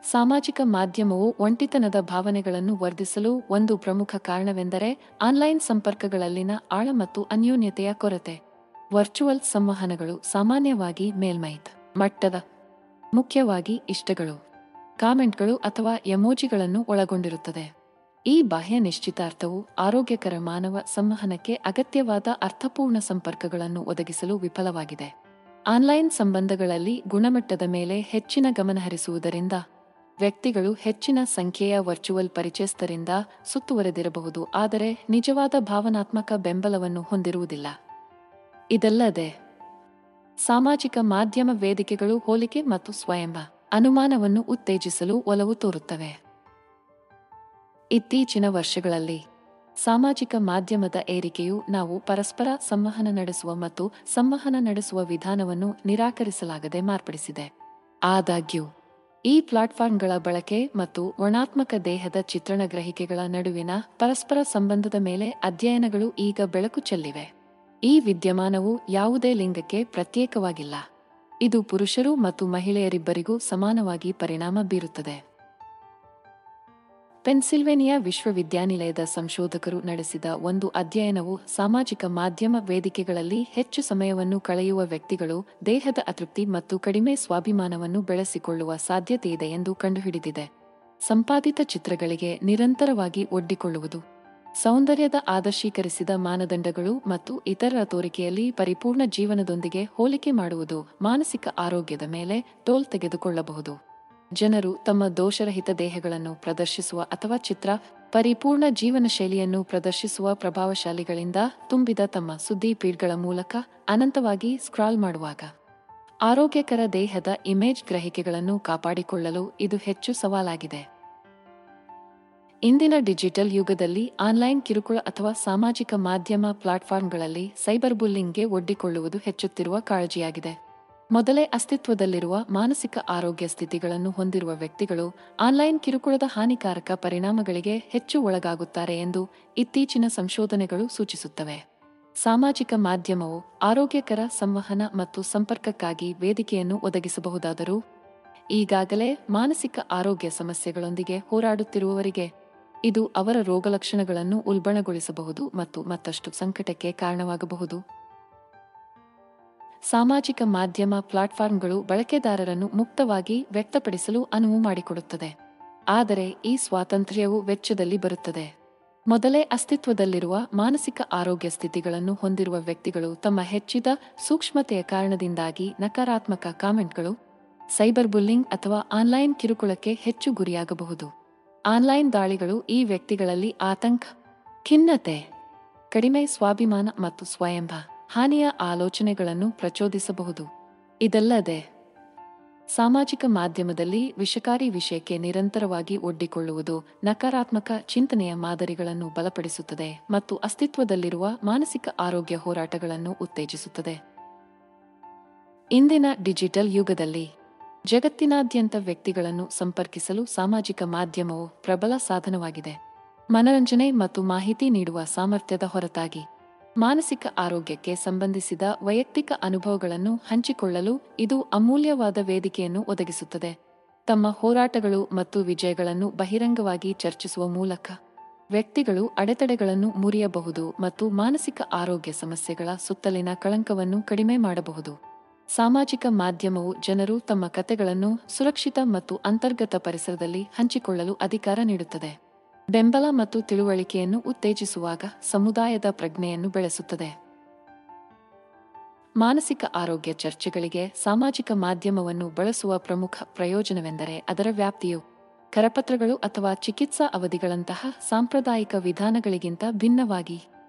ಸಾಮಾಜಿಕ ಮಾಧ್ಯಮವು ಒಂಟಿತನದ ಭಾವನೆಗಳನ್ನು ವರ್ಧಿಸಲು ಒಂದು ಪ್ರಮುಖ ಕಾರಣವೆಂದರೆ ಆನ್ಲೈನ್ ಸಂಪರ್ಕಗಳಲ್ಲಿನ ಆಳ ಮತ್ತು ಅನ್ಯೋನ್ಯತೆಯ ಕೊರತೆ. ವರ್ಚುವಲ್ ಸಂವಹನಗಳು ಸಾಮಾನ್ಯವಾಗಿ ಮೇಲ್ಮೈ ಮಟ್ಟದ, ಮುಖ್ಯವಾಗಿ ಇಷ್ಟಗಳು, ಕಾಮೆಂಟ್ಗಳು ಅಥವಾ ಎಮೋಜಿಗಳನ್ನು ಒಳಗೊಂಡಿರುತ್ತದೆ. ಈ ಬಾಹ್ಯ ನಿಶ್ಚಿತಾರ್ಥವು ಆರೋಗ್ಯಕರ ಮಾನವ ಸಂವಹನಕ್ಕೆ ಅಗತ್ಯವಾದ ಅರ್ಥಪೂರ್ಣ ಸಂಪರ್ಕಗಳನ್ನು ಒದಗಿಸಲು ವಿಫಲವಾಗಿದೆ. ಆನ್ಲೈನ್ ಸಂಬಂಧಗಳಲ್ಲಿ ಗುಣಮಟ್ಟದ ಮೇಲೆ ಹೆಚ್ಚಿನ ಗಮನಹರಿಸುವುದರಿಂದ ವ್ಯಕ್ತಿಗಳು ಹೆಚ್ಚಿನ ಸಂಖ್ಯೆಯ ವರ್ಚುವಲ್ ಪರಿಚಯಸ್ಥರಿಂದ ಸುತ್ತುವರೆದಿರಬಹುದು, ಆದರೆ ನಿಜವಾದ ಭಾವನಾತ್ಮಕ ಬೆಂಬಲವನ್ನು ಹೊಂದಿರುವುದಿಲ್ಲ. ಇದಲ್ಲದೆ ಸಾಮಾಜಿಕ ಮಾಧ್ಯಮ ವೇದಿಕೆಗಳು ಹೋಲಿಕೆ ಮತ್ತು ಸ್ವಯಂ ಅನುಮಾನವನ್ನು ಉತ್ತೇಜಿಸಲು ಒಲವು ತೋರುತ್ತವೆ. ಇತ್ತೀಚಿನ ವರ್ಷಗಳಲ್ಲಿ ಸಾಮಾಜಿಕ ಮಾಧ್ಯಮದ ಏರಿಕೆಯು ನಾವು ಪರಸ್ಪರ ಸಂವಹನ ನಡೆಸುವ ಮತ್ತು ಸಂವಹನ ನಡೆಸುವ ವಿಧಾನವನ್ನು ನಿರಾಕರಿಸಲಾಗದೆ ಮಾರ್ಪಡಿಸಿದೆ. ಆದಾಗ್ಯೂ ಈ ಪ್ಲಾಟ್ಫಾರ್ಮ್ಗಳ ಬಳಕೆ ಮತ್ತು ಋಣಾತ್ಮಕ ದೇಹದ ಚಿತ್ರಣ ಗ್ರಹಿಕೆಗಳ ನಡುವಿನ ಪರಸ್ಪರ ಸಂಬಂಧದ ಮೇಲೆ ಅಧ್ಯಯನಗಳು ಈಗ ಬೆಳಕು ಚೆಲ್ಲಿವೆ. ಈ ವಿದ್ಯಮಾನವು ಯಾವುದೇ ಲಿಂಗಕ್ಕೆ ಪ್ರತ್ಯೇಕವಾಗಿಲ್ಲ. ಇದು ಪುರುಷರು ಮತ್ತು ಮಹಿಳೆಯರಿಬ್ಬರಿಗೂ ಸಮಾನವಾಗಿ ಪರಿಣಾಮ ಬೀರುತ್ತದೆ. ಪೆನ್ಸಿಲ್ವೇನಿಯಾ ವಿಶ್ವವಿದ್ಯಾನಿಲಯದ ಸಂಶೋಧಕರು ನಡೆಸಿದ ಒಂದು ಅಧ್ಯಯನವು ಸಾಮಾಜಿಕ ಮಾಧ್ಯಮ ವೇದಿಕೆಗಳಲ್ಲಿ ಹೆಚ್ಚು ಸಮಯವನ್ನು ಕಳೆಯುವ ವ್ಯಕ್ತಿಗಳು ದೇಹದ ಅತೃಪ್ತಿ ಮತ್ತು ಕಡಿಮೆ ಸ್ವಾಭಿಮಾನವನ್ನು ಬೆಳೆಸಿಕೊಳ್ಳುವ ಸಾಧ್ಯತೆಯಿದೆ ಎಂದು ಕಂಡುಹಿಡಿದಿದೆ. ಸಂಪಾದಿತ ಚಿತ್ರಗಳಿಗೆ ನಿರಂತರವಾಗಿ ಒಡ್ಡಿಕೊಳ್ಳುವುದು, ಸೌಂದರ್ಯದ ಆದರ್ಶೀಕರಿಸಿದ ಮಾನದಂಡಗಳು ಮತ್ತು ಇತರರ ತೋರಿಕೆಯಲ್ಲಿ ಪರಿಪೂರ್ಣ ಜೀವನದೊಂದಿಗೆ ಹೋಲಿಕೆ ಮಾಡುವುದು ಮಾನಸಿಕ ಆರೋಗ್ಯದ ಮೇಲೆ ಟೋಲ್ ತೆಗೆದುಕೊಳ್ಳಬಹುದು. ಜನರು ತಮ್ಮ ದೋಷರಹಿತ ದೇಹಗಳನ್ನು ಪ್ರದರ್ಶಿಸುವ ಅಥವಾ ಚಿತ್ರ ಪರಿಪೂರ್ಣ ಜೀವನ ಶೈಲಿಯನ್ನು ಪ್ರದರ್ಶಿಸುವ ಪ್ರಭಾವಶಾಲಿಗಳಿಂದ ತುಂಬಿದ ತಮ್ಮ ಸುದ್ದಿ ಫೀಡ್ಗಳ ಮೂಲಕ ಅನಂತವಾಗಿ ಸ್ಕ್ರಾಲ್ ಮಾಡುವಾಗ ಆರೋಗ್ಯಕರ ದೇಹದ ಇಮೇಜ್ ಗ್ರಹಿಕೆಗಳನ್ನು ಕಾಪಾಡಿಕೊಳ್ಳಲು ಇದು ಹೆಚ್ಚು ಸವಾಲಾಗಿದೆ. ಇಂದಿನ ಡಿಜಿಟಲ್ ಯುಗದಲ್ಲಿ ಆನ್ಲೈನ್ ಕಿರುಕುಳ ಅಥವಾ ಸಾಮಾಜಿಕ ಮಾಧ್ಯಮ ಪ್ಲಾಟ್ಫಾರ್ಮ್ಗಳಲ್ಲಿ ಸೈಬರ್ ಬುಲ್ಲಿಂಗ್ಗೆ ಒಡ್ಡಿಕೊಳ್ಳುವುದು ಹೆಚ್ಚುತ್ತಿರುವ ಕಾಳಜಿಯಾಗಿದೆ. ಮೊದಲೇ ಅಸ್ತಿತ್ವದಲ್ಲಿರುವ ಮಾನಸಿಕ ಆರೋಗ್ಯ ಸ್ಥಿತಿಗಳನ್ನು ಹೊಂದಿರುವ ವ್ಯಕ್ತಿಗಳು ಆನ್ಲೈನ್ ಕಿರುಕುಳದ ಹಾನಿಕಾರಕ ಪರಿಣಾಮಗಳಿಗೆ ಹೆಚ್ಚು ಒಳಗಾಗುತ್ತಾರೆ ಎಂದು ಇತ್ತೀಚಿನ ಸಂಶೋಧನೆಗಳು ಸೂಚಿಸುತ್ತವೆ. ಸಾಮಾಜಿಕ ಮಾಧ್ಯಮವು ಆರೋಗ್ಯಕರ ಸಂವಹನ ಮತ್ತು ಸಂಪರ್ಕಕ್ಕಾಗಿ ವೇದಿಕೆಯನ್ನು ಒದಗಿಸಬಹುದಾದರೂ, ಈಗಾಗಲೇ ಮಾನಸಿಕ ಆರೋಗ್ಯ ಸಮಸ್ಯೆಗಳೊಂದಿಗೆ ಹೋರಾಡುತ್ತಿರುವವರಿಗೆ ಇದು ಅವರ ರೋಗಲಕ್ಷಣಗಳನ್ನು ಉಲ್ಬಣಗೊಳಿಸಬಹುದು ಮತ್ತು ಮತ್ತಷ್ಟು ಸಂಕಟಕ್ಕೆ ಕಾರಣವಾಗಬಹುದು. ಸಾಮಾಜಿಕ ಮಾಧ್ಯಮ ಪ್ಲಾಟ್ಫಾರ್ಮ್ಗಳು ಬಳಕೆದಾರರನ್ನು ಮುಕ್ತವಾಗಿ ವ್ಯಕ್ತಪಡಿಸಲು ಅನುವು ಮಾಡಿಕೊಡುತ್ತದೆ, ಆದರೆ ಈ ಸ್ವಾತಂತ್ರ್ಯವು ವೆಚ್ಚದಲ್ಲಿ ಬರುತ್ತದೆ. ಮೊದಲೇ ಅಸ್ತಿತ್ವದಲ್ಲಿರುವ ಮಾನಸಿಕ ಆರೋಗ್ಯ ಸ್ಥಿತಿಗಳನ್ನು ಹೊಂದಿರುವ ವ್ಯಕ್ತಿಗಳು ತಮ್ಮ ಹೆಚ್ಚಿದ ಸೂಕ್ಷ್ಮತೆಯ ಕಾರಣದಿಂದಾಗಿ ನಕಾರಾತ್ಮಕ ಕಾಮೆಂಟ್ಗಳು, ಸೈಬರ್ ಬುಲ್ಲಿಂಗ್ ಅಥವಾ ಆನ್ಲೈನ್ ಕಿರುಕುಳಕ್ಕೆ ಹೆಚ್ಚು ಗುರಿಯಾಗಬಹುದು. ಆನ್ಲೈನ್ ದಾಳಿಗಳು ಈ ವ್ಯಕ್ತಿಗಳಲ್ಲಿ ಆತಂಕ, ಖಿನ್ನತೆ, ಕಡಿಮೆ ಸ್ವಾಭಿಮಾನ ಮತ್ತು ಸ್ವಯಂಭ ಹಾನಿಯ ಆಲೋಚನೆಗಳನ್ನು ಪ್ರಚೋದಿಸಬಹುದು. ಇದಲ್ಲದೆ ಸಾಮಾಜಿಕ ಮಾಧ್ಯಮದಲ್ಲಿ ವಿಷಕಾರಿ ವಿಷಯಕ್ಕೆ ನಿರಂತರವಾಗಿ ಒಡ್ಡಿಕೊಳ್ಳುವುದು ನಕಾರಾತ್ಮಕ ಚಿಂತನೆಯ ಮಾದರಿಗಳನ್ನು ಬಲಪಡಿಸುತ್ತದೆ ಮತ್ತು ಅಸ್ತಿತ್ವದಲ್ಲಿರುವ ಮಾನಸಿಕ ಆರೋಗ್ಯ ಹೋರಾಟಗಳನ್ನು ಉತ್ತೇಜಿಸುತ್ತದೆ. ಇಂದಿನ ಡಿಜಿಟಲ್ ಯುಗದಲ್ಲಿ ಜಗತ್ತಿನಾದ್ಯಂತ ವ್ಯಕ್ತಿಗಳನ್ನು ಸಂಪರ್ಕಿಸಲು ಸಾಮಾಜಿಕ ಮಾಧ್ಯಮವು ಪ್ರಬಲ ಸಾಧನವಾಗಿದೆ. ಮನರಂಜನೆ ಮತ್ತು ಮಾಹಿತಿ ನೀಡುವ ಸಾಮರ್ಥ್ಯದ ಹೊರತಾಗಿ ಮಾನಸಿಕ ಆರೋಗ್ಯಕ್ಕೆ ಸಂಬಂಧಿಸಿದ ವೈಯಕ್ತಿಕ ಅನುಭವಗಳನ್ನು ಹಂಚಿಕೊಳ್ಳಲು ಇದು ಅಮೂಲ್ಯವಾದ ವೇದಿಕೆಯನ್ನು ಒದಗಿಸುತ್ತದೆ. ತಮ್ಮ ಹೋರಾಟಗಳು ಮತ್ತು ವಿಜಯಗಳನ್ನು ಬಹಿರಂಗವಾಗಿ ಚರ್ಚಿಸುವ ಮೂಲಕ ವ್ಯಕ್ತಿಗಳು ಅಡೆತಡೆಗಳನ್ನು ಮುರಿಯಬಹುದು ಮತ್ತು ಮಾನಸಿಕ ಆರೋಗ್ಯ ಸಮಸ್ಯೆಗಳ ಸುತ್ತಲಿನ ಕಳಂಕವನ್ನು ಕಡಿಮೆ ಮಾಡಬಹುದು. ಸಾಮಾಜಿಕ ಮಾಧ್ಯಮವು ಜನರು ತಮ್ಮ ಕಥೆಗಳನ್ನು ಸುರಕ್ಷಿತ ಮತ್ತು ಅಂತರ್ಗತ ಪರಿಸರದಲ್ಲಿ ಹಂಚಿಕೊಳ್ಳಲು ಅಧಿಕಾರ ನೀಡುತ್ತದೆ. ಬೆಂಬಲ ಮತ್ತು ತಿಳುವಳಿಕೆಯನ್ನು ಉತ್ತೇಜಿಸುವಾಗ ಸಮುದಾಯದ ಪ್ರಜ್ಞೆಯನ್ನು ಬೆಳೆಸುತ್ತದೆ. ಮಾನಸಿಕ ಆರೋಗ್ಯ ಚರ್ಚೆಗಳಿಗೆ ಸಾಮಾಜಿಕ ಮಾಧ್ಯಮವನ್ನು ಬಳಸುವ ಪ್ರಮುಖ ಪ್ರಯೋಜನವೆಂದರೆ ಅದರ ವ್ಯಾಪ್ತಿಯು ಕರಪತ್ರಗಳು ಅಥವಾ ಚಿಕಿತ್ಸಾ ಅವಧಿಗಳಂತಹ ಸಾಂಪ್ರದಾಯಿಕ ವಿಧಾನಗಳಿಗಿಂತ ಭಿನ್ನವಾಗಿ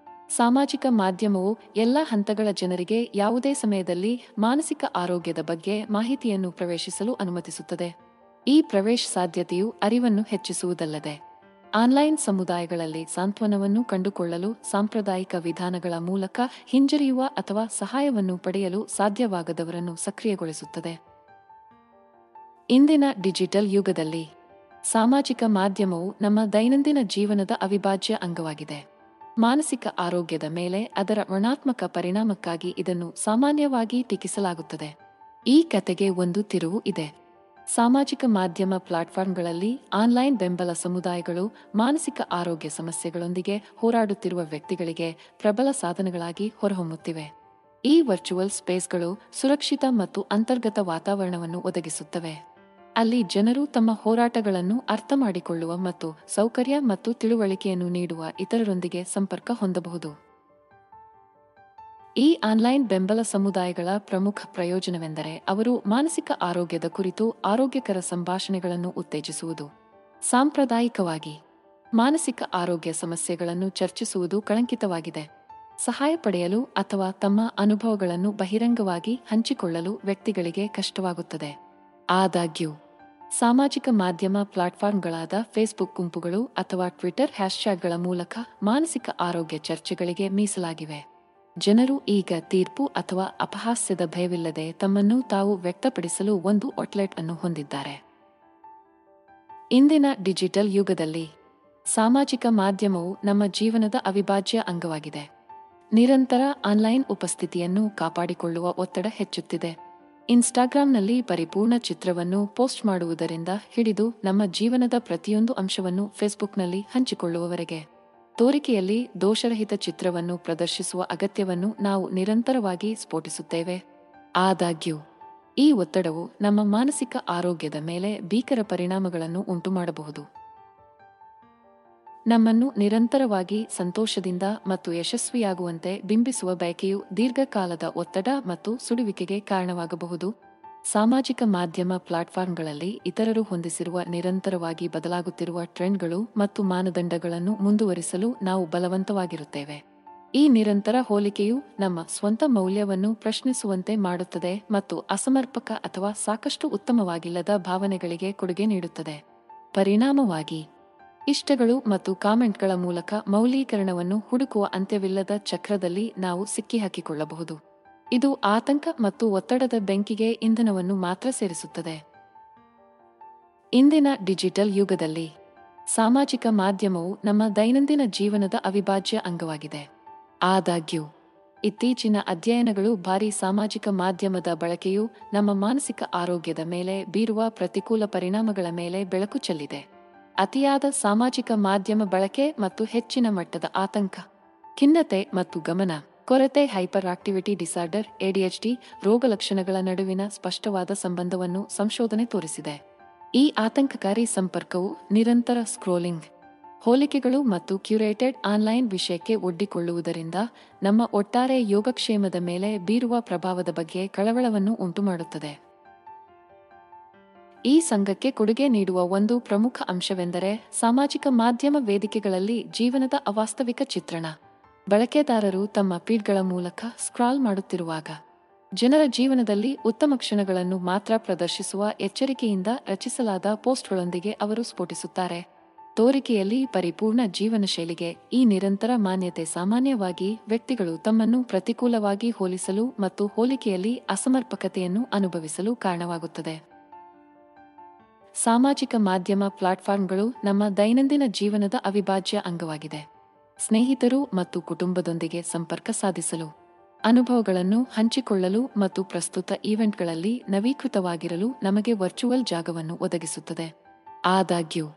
ಸಾಮಾಜಿಕ ಮಾಧ್ಯಮವು ಎಲ್ಲ ಹಂತಗಳ ಜನರಿಗೆ ಯಾವುದೇ ಸಮಯದಲ್ಲಿ ಮಾನಸಿಕ ಆರೋಗ್ಯದ ಬಗ್ಗೆ ಮಾಹಿತಿಯನ್ನು ಪ್ರವೇಶಿಸಲು ಅನುಮತಿಸುತ್ತದೆ. ಈ ಪ್ರವೇಶ ಸಾಧ್ಯತೆಯು ಅರಿವನ್ನು ಹೆಚ್ಚಿಸುವುದಲ್ಲದೆ ಆನ್ಲೈನ್ ಸಮುದಾಯಗಳಲ್ಲಿ ಸಾಂತ್ವನವನ್ನು ಕಂಡುಕೊಳ್ಳಲು ಸಾಂಪ್ರದಾಯಿಕ ವಿಧಾನಗಳ ಮೂಲಕ ಹಿಂಜರಿಯುವ ಅಥವಾ ಸಹಾಯವನ್ನು ಪಡೆಯಲು ಸಾಧ್ಯವಾಗದವರನ್ನು ಸಕ್ರಿಯಗೊಳಿಸುತ್ತದೆ. ಇಂದಿನ ಡಿಜಿಟಲ್ ಯುಗದಲ್ಲಿ ಸಾಮಾಜಿಕ ಮಾಧ್ಯಮವು ನಮ್ಮ ದೈನಂದಿನ ಜೀವನದ ಅವಿಭಾಜ್ಯ ಅಂಗವಾಗಿದೆ. ಮಾನಸಿಕ ಆರೋಗ್ಯದ ಮೇಲೆ ಅದರ ಋಣಾತ್ಮಕ ಪರಿಣಾಮಕ್ಕಾಗಿ ಇದನ್ನು ಸಾಮಾನ್ಯವಾಗಿ ಟೀಕಿಸಲಾಗುತ್ತದೆ. ಈ ಕತೆಗೆ ಒಂದು ತಿರುವು ಇದೆ. ಸಾಮಾಜಿಕ ಮಾಧ್ಯಮ ಪ್ಲಾಟ್ಫಾರ್ಮ್ಗಳಲ್ಲಿ ಆನ್ಲೈನ್ ಬೆಂಬಲ ಸಮುದಾಯಗಳು ಮಾನಸಿಕ ಆರೋಗ್ಯ ಸಮಸ್ಯೆಗಳೊಂದಿಗೆ ಹೋರಾಡುತ್ತಿರುವ ವ್ಯಕ್ತಿಗಳಿಗೆ ಪ್ರಬಲ ಸಾಧನಗಳಾಗಿ ಹೊರಹೊಮ್ಮುತ್ತಿವೆ. ಈ ವರ್ಚುವಲ್ ಸ್ಪೇಸ್ಗಳು ಸುರಕ್ಷಿತ ಮತ್ತು ಅಂತರ್ಗತ ವಾತಾವರಣವನ್ನು ಒದಗಿಸುತ್ತವೆ, ಅಲ್ಲಿ ಜನರು ತಮ್ಮ ಹೋರಾಟಗಳನ್ನು ಅರ್ಥಮಾಡಿಕೊಳ್ಳುವ ಮತ್ತು ಸೌಕರ್ಯ ಮತ್ತು ತಿಳುವಳಿಕೆಯನ್ನು ನೀಡುವ ಇತರರೊಂದಿಗೆ ಸಂಪರ್ಕ ಹೊಂದಬಹುದು. ಈ ಆನ್ಲೈನ್ ಬೆಂಬಲ ಸಮುದಾಯಗಳ ಪ್ರಮುಖ ಪ್ರಯೋಜನವೆಂದರೆ ಅವರು ಮಾನಸಿಕ ಆರೋಗ್ಯದ ಕುರಿತು ಆರೋಗ್ಯಕರ ಸಂಭಾಷಣೆಗಳನ್ನು ಉತ್ತೇಜಿಸುವುದು. ಸಾಂಪ್ರದಾಯಿಕವಾಗಿ ಮಾನಸಿಕ ಆರೋಗ್ಯ ಸಮಸ್ಯೆಗಳನ್ನು ಚರ್ಚಿಸುವುದು ಕಳಂಕಿತವಾಗಿದೆ. ಸಹಾಯ ಪಡೆಯಲು ಅಥವಾ ತಮ್ಮ ಅನುಭವಗಳನ್ನು ಬಹಿರಂಗವಾಗಿ ಹಂಚಿಕೊಳ್ಳಲು ವ್ಯಕ್ತಿಗಳಿಗೆ ಕಷ್ಟವಾಗುತ್ತದೆ. ಆದಾಗ್ಯೂ ಸಾಮಾಜಿಕ ಮಾಧ್ಯಮ ಪ್ಲಾಟ್ಫಾರ್ಮ್ಗಳಾದ ಫೇಸ್ಬುಕ್ ಗುಂಪುಗಳು ಅಥವಾ ಟ್ವಿಟರ್ ಹ್ಯಾಶ್ಟ್ಯಾಗ್ಗಳ ಮೂಲಕ ಮಾನಸಿಕ ಆರೋಗ್ಯ ಚರ್ಚೆಗಳಿಗೆ ಮೀಸಲಾಗಿವೆ. ಜನರು ಈಗ ತೀರ್ಪು ಅಥವಾ ಅಪಹಾಸ್ಯದ ಭಯವಿಲ್ಲದೆ ತಮ್ಮನ್ನು ತಾವು ವ್ಯಕ್ತಪಡಿಸಲು ಒಂದು ಔಟ್ಲೆಟ್ ಅನ್ನು ಹೊಂದಿದ್ದಾರೆ. ಇಂದಿನ ಡಿಜಿಟಲ್ ಯುಗದಲ್ಲಿ ಸಾಮಾಜಿಕ ಮಾಧ್ಯಮವು ನಮ್ಮ ಜೀವನದ ಅವಿಭಾಜ್ಯ ಅಂಗವಾಗಿದೆ. ನಿರಂತರ ಆನ್ಲೈನ್ ಉಪಸ್ಥಿತಿಯನ್ನು ಕಾಪಾಡಿಕೊಳ್ಳುವ ಒತ್ತಡ ಹೆಚ್ಚುತ್ತಿದೆ. ಇನ್ಸ್ಟಾಗ್ರಾಂನಲ್ಲಿ ಪರಿಪೂರ್ಣ ಚಿತ್ರವನ್ನು ಪೋಸ್ಟ್ ಮಾಡುವುದರಿಂದ ಹಿಡಿದು ನಮ್ಮ ಜೀವನದ ಪ್ರತಿಯೊಂದು ಅಂಶವನ್ನು ಫೇಸ್ಬುಕ್ನಲ್ಲಿ ಹಂಚಿಕೊಳ್ಳುವವರೆಗೆ ತೋರಿಕೆಯಲ್ಲಿ ದೋಷರಹಿತ ಚಿತ್ರವನ್ನು ಪ್ರದರ್ಶಿಸುವ ಅಗತ್ಯವನ್ನು ನಾವು ನಿರಂತರವಾಗಿ ಸ್ಫೋಟಿಸುತ್ತೇವೆ. ಆದಾಗ್ಯೂ ಈ ಒತ್ತಡವು ನಮ್ಮ ಮಾನಸಿಕ ಆರೋಗ್ಯದ ಮೇಲೆ ಭೀಕರ ಪರಿಣಾಮಗಳನ್ನು ಉಂಟುಮಾಡಬಹುದು. ನಮ್ಮನ್ನು ನಿರಂತರವಾಗಿ ಸಂತೋಷದಿಂದ ಮತ್ತು ಯಶಸ್ವಿಯಾಗುವಂತೆ ಬಿಂಬಿಸುವ ಬಯಕೆಯು ದೀರ್ಘಕಾಲದ ಒತ್ತಡ ಮತ್ತು ಸುಡುವಿಕೆಗೆ ಕಾರಣವಾಗಬಹುದು. ಸಾಮಾಜಿಕ ಮಾಧ್ಯಮ ಪ್ಲಾಟ್ಫಾರ್ಮ್ಗಳಲ್ಲಿ ಇತರರು ಹೊಂದಿಸಿರುವ ನಿರಂತರವಾಗಿ ಬದಲಾಗುತ್ತಿರುವ ಟ್ರೆಂಡ್ಗಳು ಮತ್ತು ಮಾನದಂಡಗಳನ್ನು ಮುಂದುವರಿಸಲು ನಾವು ಬಲವಂತವಾಗಿರುತ್ತೇವೆ. ಈ ನಿರಂತರ ಹೋಲಿಕೆಯು ನಮ್ಮ ಸ್ವಂತ ಮೌಲ್ಯವನ್ನು ಪ್ರಶ್ನಿಸುವಂತೆ ಮಾಡುತ್ತದೆ ಮತ್ತು ಅಸಮರ್ಪಕ ಅಥವಾ ಸಾಕಷ್ಟು ಉತ್ತಮವಾಗಿಲ್ಲದ ಭಾವನೆಗಳಿಗೆ ಕೊಡುಗೆ ನೀಡುತ್ತದೆ. ಪರಿಣಾಮವಾಗಿ, ಇಷ್ಟಗಳು ಮತ್ತು ಕಾಮೆಂಟ್ಗಳ ಮೂಲಕ ಮೌಲ್ಯೀಕರಣವನ್ನು ಹುಡುಕುವ ಅಂತ್ಯವಿಲ್ಲದ ಚಕ್ರದಲ್ಲಿ ನಾವು ಸಿಕ್ಕಿಹಾಕಿಕೊಳ್ಳಬಹುದು. ಇದು ಆತಂಕ ಮತ್ತು ಒತ್ತಡದ ಬೆಂಕಿಗೆ ಇಂಧನವನ್ನು ಮಾತ್ರ ಸೇರಿಸುತ್ತದೆ. ಇಂದಿನ ಡಿಜಿಟಲ್ ಯುಗದಲ್ಲಿ ಸಾಮಾಜಿಕ ಮಾಧ್ಯಮವು ನಮ್ಮ ದೈನಂದಿನ ಜೀವನದ ಅವಿಭಾಜ್ಯ ಅಂಗವಾಗಿದೆ. ಆದಾಗ್ಯೂ, ಇತ್ತೀಚಿನ ಅಧ್ಯಯನಗಳು ಭಾರೀ ಸಾಮಾಜಿಕ ಮಾಧ್ಯಮದ ಬಳಕೆಯು ನಮ್ಮ ಮಾನಸಿಕ ಆರೋಗ್ಯದ ಮೇಲೆ ಬೀರುವ ಪ್ರತಿಕೂಲ ಪರಿಣಾಮಗಳ ಮೇಲೆ ಬೆಳಕು ಚೆಲ್ಲಿದೆ. ಅತಿಯಾದ ಸಾಮಾಜಿಕ ಮಾಧ್ಯಮ ಬಳಕೆ ಮತ್ತು ಹೆಚ್ಚಿನ ಮಟ್ಟದ ಆತಂಕ, ಖಿನ್ನತೆ ಮತ್ತು ಗಮನ ಕೊರತೆ ಹೈಪರ್ ಆಕ್ಟಿವಿಟಿ ಡಿಸಾರ್ಡರ್ ADHD ರೋಗಲಕ್ಷಣಗಳ ನಡುವಿನ ಸ್ಪಷ್ಟವಾದ ಸಂಬಂಧವನ್ನು ಸಂಶೋಧನೆ ತೋರಿಸಿದೆ. ಈ ಆತಂಕಕಾರಿ ಸಂಪರ್ಕವು ನಿರಂತರ ಸ್ಕ್ರೋಲಿಂಗ್, ಹೋಲಿಕೆಗಳು ಮತ್ತು ಕ್ಯೂರೇಟೆಡ್ ಆನ್ಲೈನ್ ವಿಷಯಕ್ಕೆ ಒಡ್ಡಿಕೊಳ್ಳುವುದರಿಂದ ನಮ್ಮ ಒಟ್ಟಾರೆ ಯೋಗಕ್ಷೇಮದ ಮೇಲೆ ಬೀರುವ ಪ್ರಭಾವದ ಬಗ್ಗೆ ಕಳವಳವನ್ನು ಉಂಟುಮಾಡುತ್ತದೆ. ಈ ಸಂಘಕ್ಕೆ ಕೊಡುಗೆ ನೀಡುವ ಒಂದು ಪ್ರಮುಖ ಅಂಶವೆಂದರೆ ಸಾಮಾಜಿಕ ಮಾಧ್ಯಮ ವೇದಿಕೆಗಳಲ್ಲಿ ಜೀವನದ ಅವಾಸ್ತವಿಕ ಚಿತ್ರಣ. ಬಳಕೆದಾರರು ತಮ್ಮ ಫೀಡ್ಗಳ ಮೂಲಕ ಸ್ಕ್ರಾಲ್ ಮಾಡುತ್ತಿರುವಾಗ ಜನರ ಜೀವನದಲ್ಲಿ ಉತ್ತಮ ಕ್ಷಣಗಳನ್ನು ಮಾತ್ರ ಪ್ರದರ್ಶಿಸುವ ಎಚ್ಚರಿಕೆಯಿಂದ ರಚಿಸಲಾದ ಪೋಸ್ಟ್ಗಳೊಂದಿಗೆ ಅವರು ಸ್ಫೋಟಿಸುತ್ತಾರೆ. ತೋರಿಕೆಯಲ್ಲಿ ಪರಿಪೂರ್ಣ ಜೀವನ ಶೈಲಿಗೆ ಈ ನಿರಂತರ ಮಾನ್ಯತೆ ಸಾಮಾನ್ಯವಾಗಿ ವ್ಯಕ್ತಿಗಳು ತಮ್ಮನ್ನು ಪ್ರತಿಕೂಲವಾಗಿ ಹೋಲಿಸಲು ಮತ್ತು ಹೋಲಿಕೆಯಲ್ಲಿ ಅಸಮರ್ಪಕತೆಯನ್ನು ಅನುಭವಿಸಲು ಕಾರಣವಾಗುತ್ತದೆ. ಸಾಮಾಜಿಕ ಮಾಧ್ಯಮ ಪ್ಲಾಟ್ಫಾರ್ಮ್ಗಳು ನಮ್ಮ ದೈನಂದಿನ ಜೀವನದ ಅವಿಭಾಜ್ಯ ಅಂಗವಾಗಿದೆ. ಸ್ನೇಹಿತರು ಮತ್ತು ಕುಟುಂಬದೊಂದಿಗೆ ಸಂಪರ್ಕ ಸಾಧಿಸಲು, ಅನುಭವಗಳನ್ನು ಹಂಚಿಕೊಳ್ಳಲು ಮತ್ತು ಪ್ರಸ್ತುತ ಈವೆಂಟ್ಗಳಲ್ಲಿ ನವೀಕೃತವಾಗಿರಲು ನಮಗೆ ವರ್ಚುವಲ್ ಜಾಗವನ್ನು ಒದಗಿಸುತ್ತದೆ. ಆದಾಗ್ಯೂ,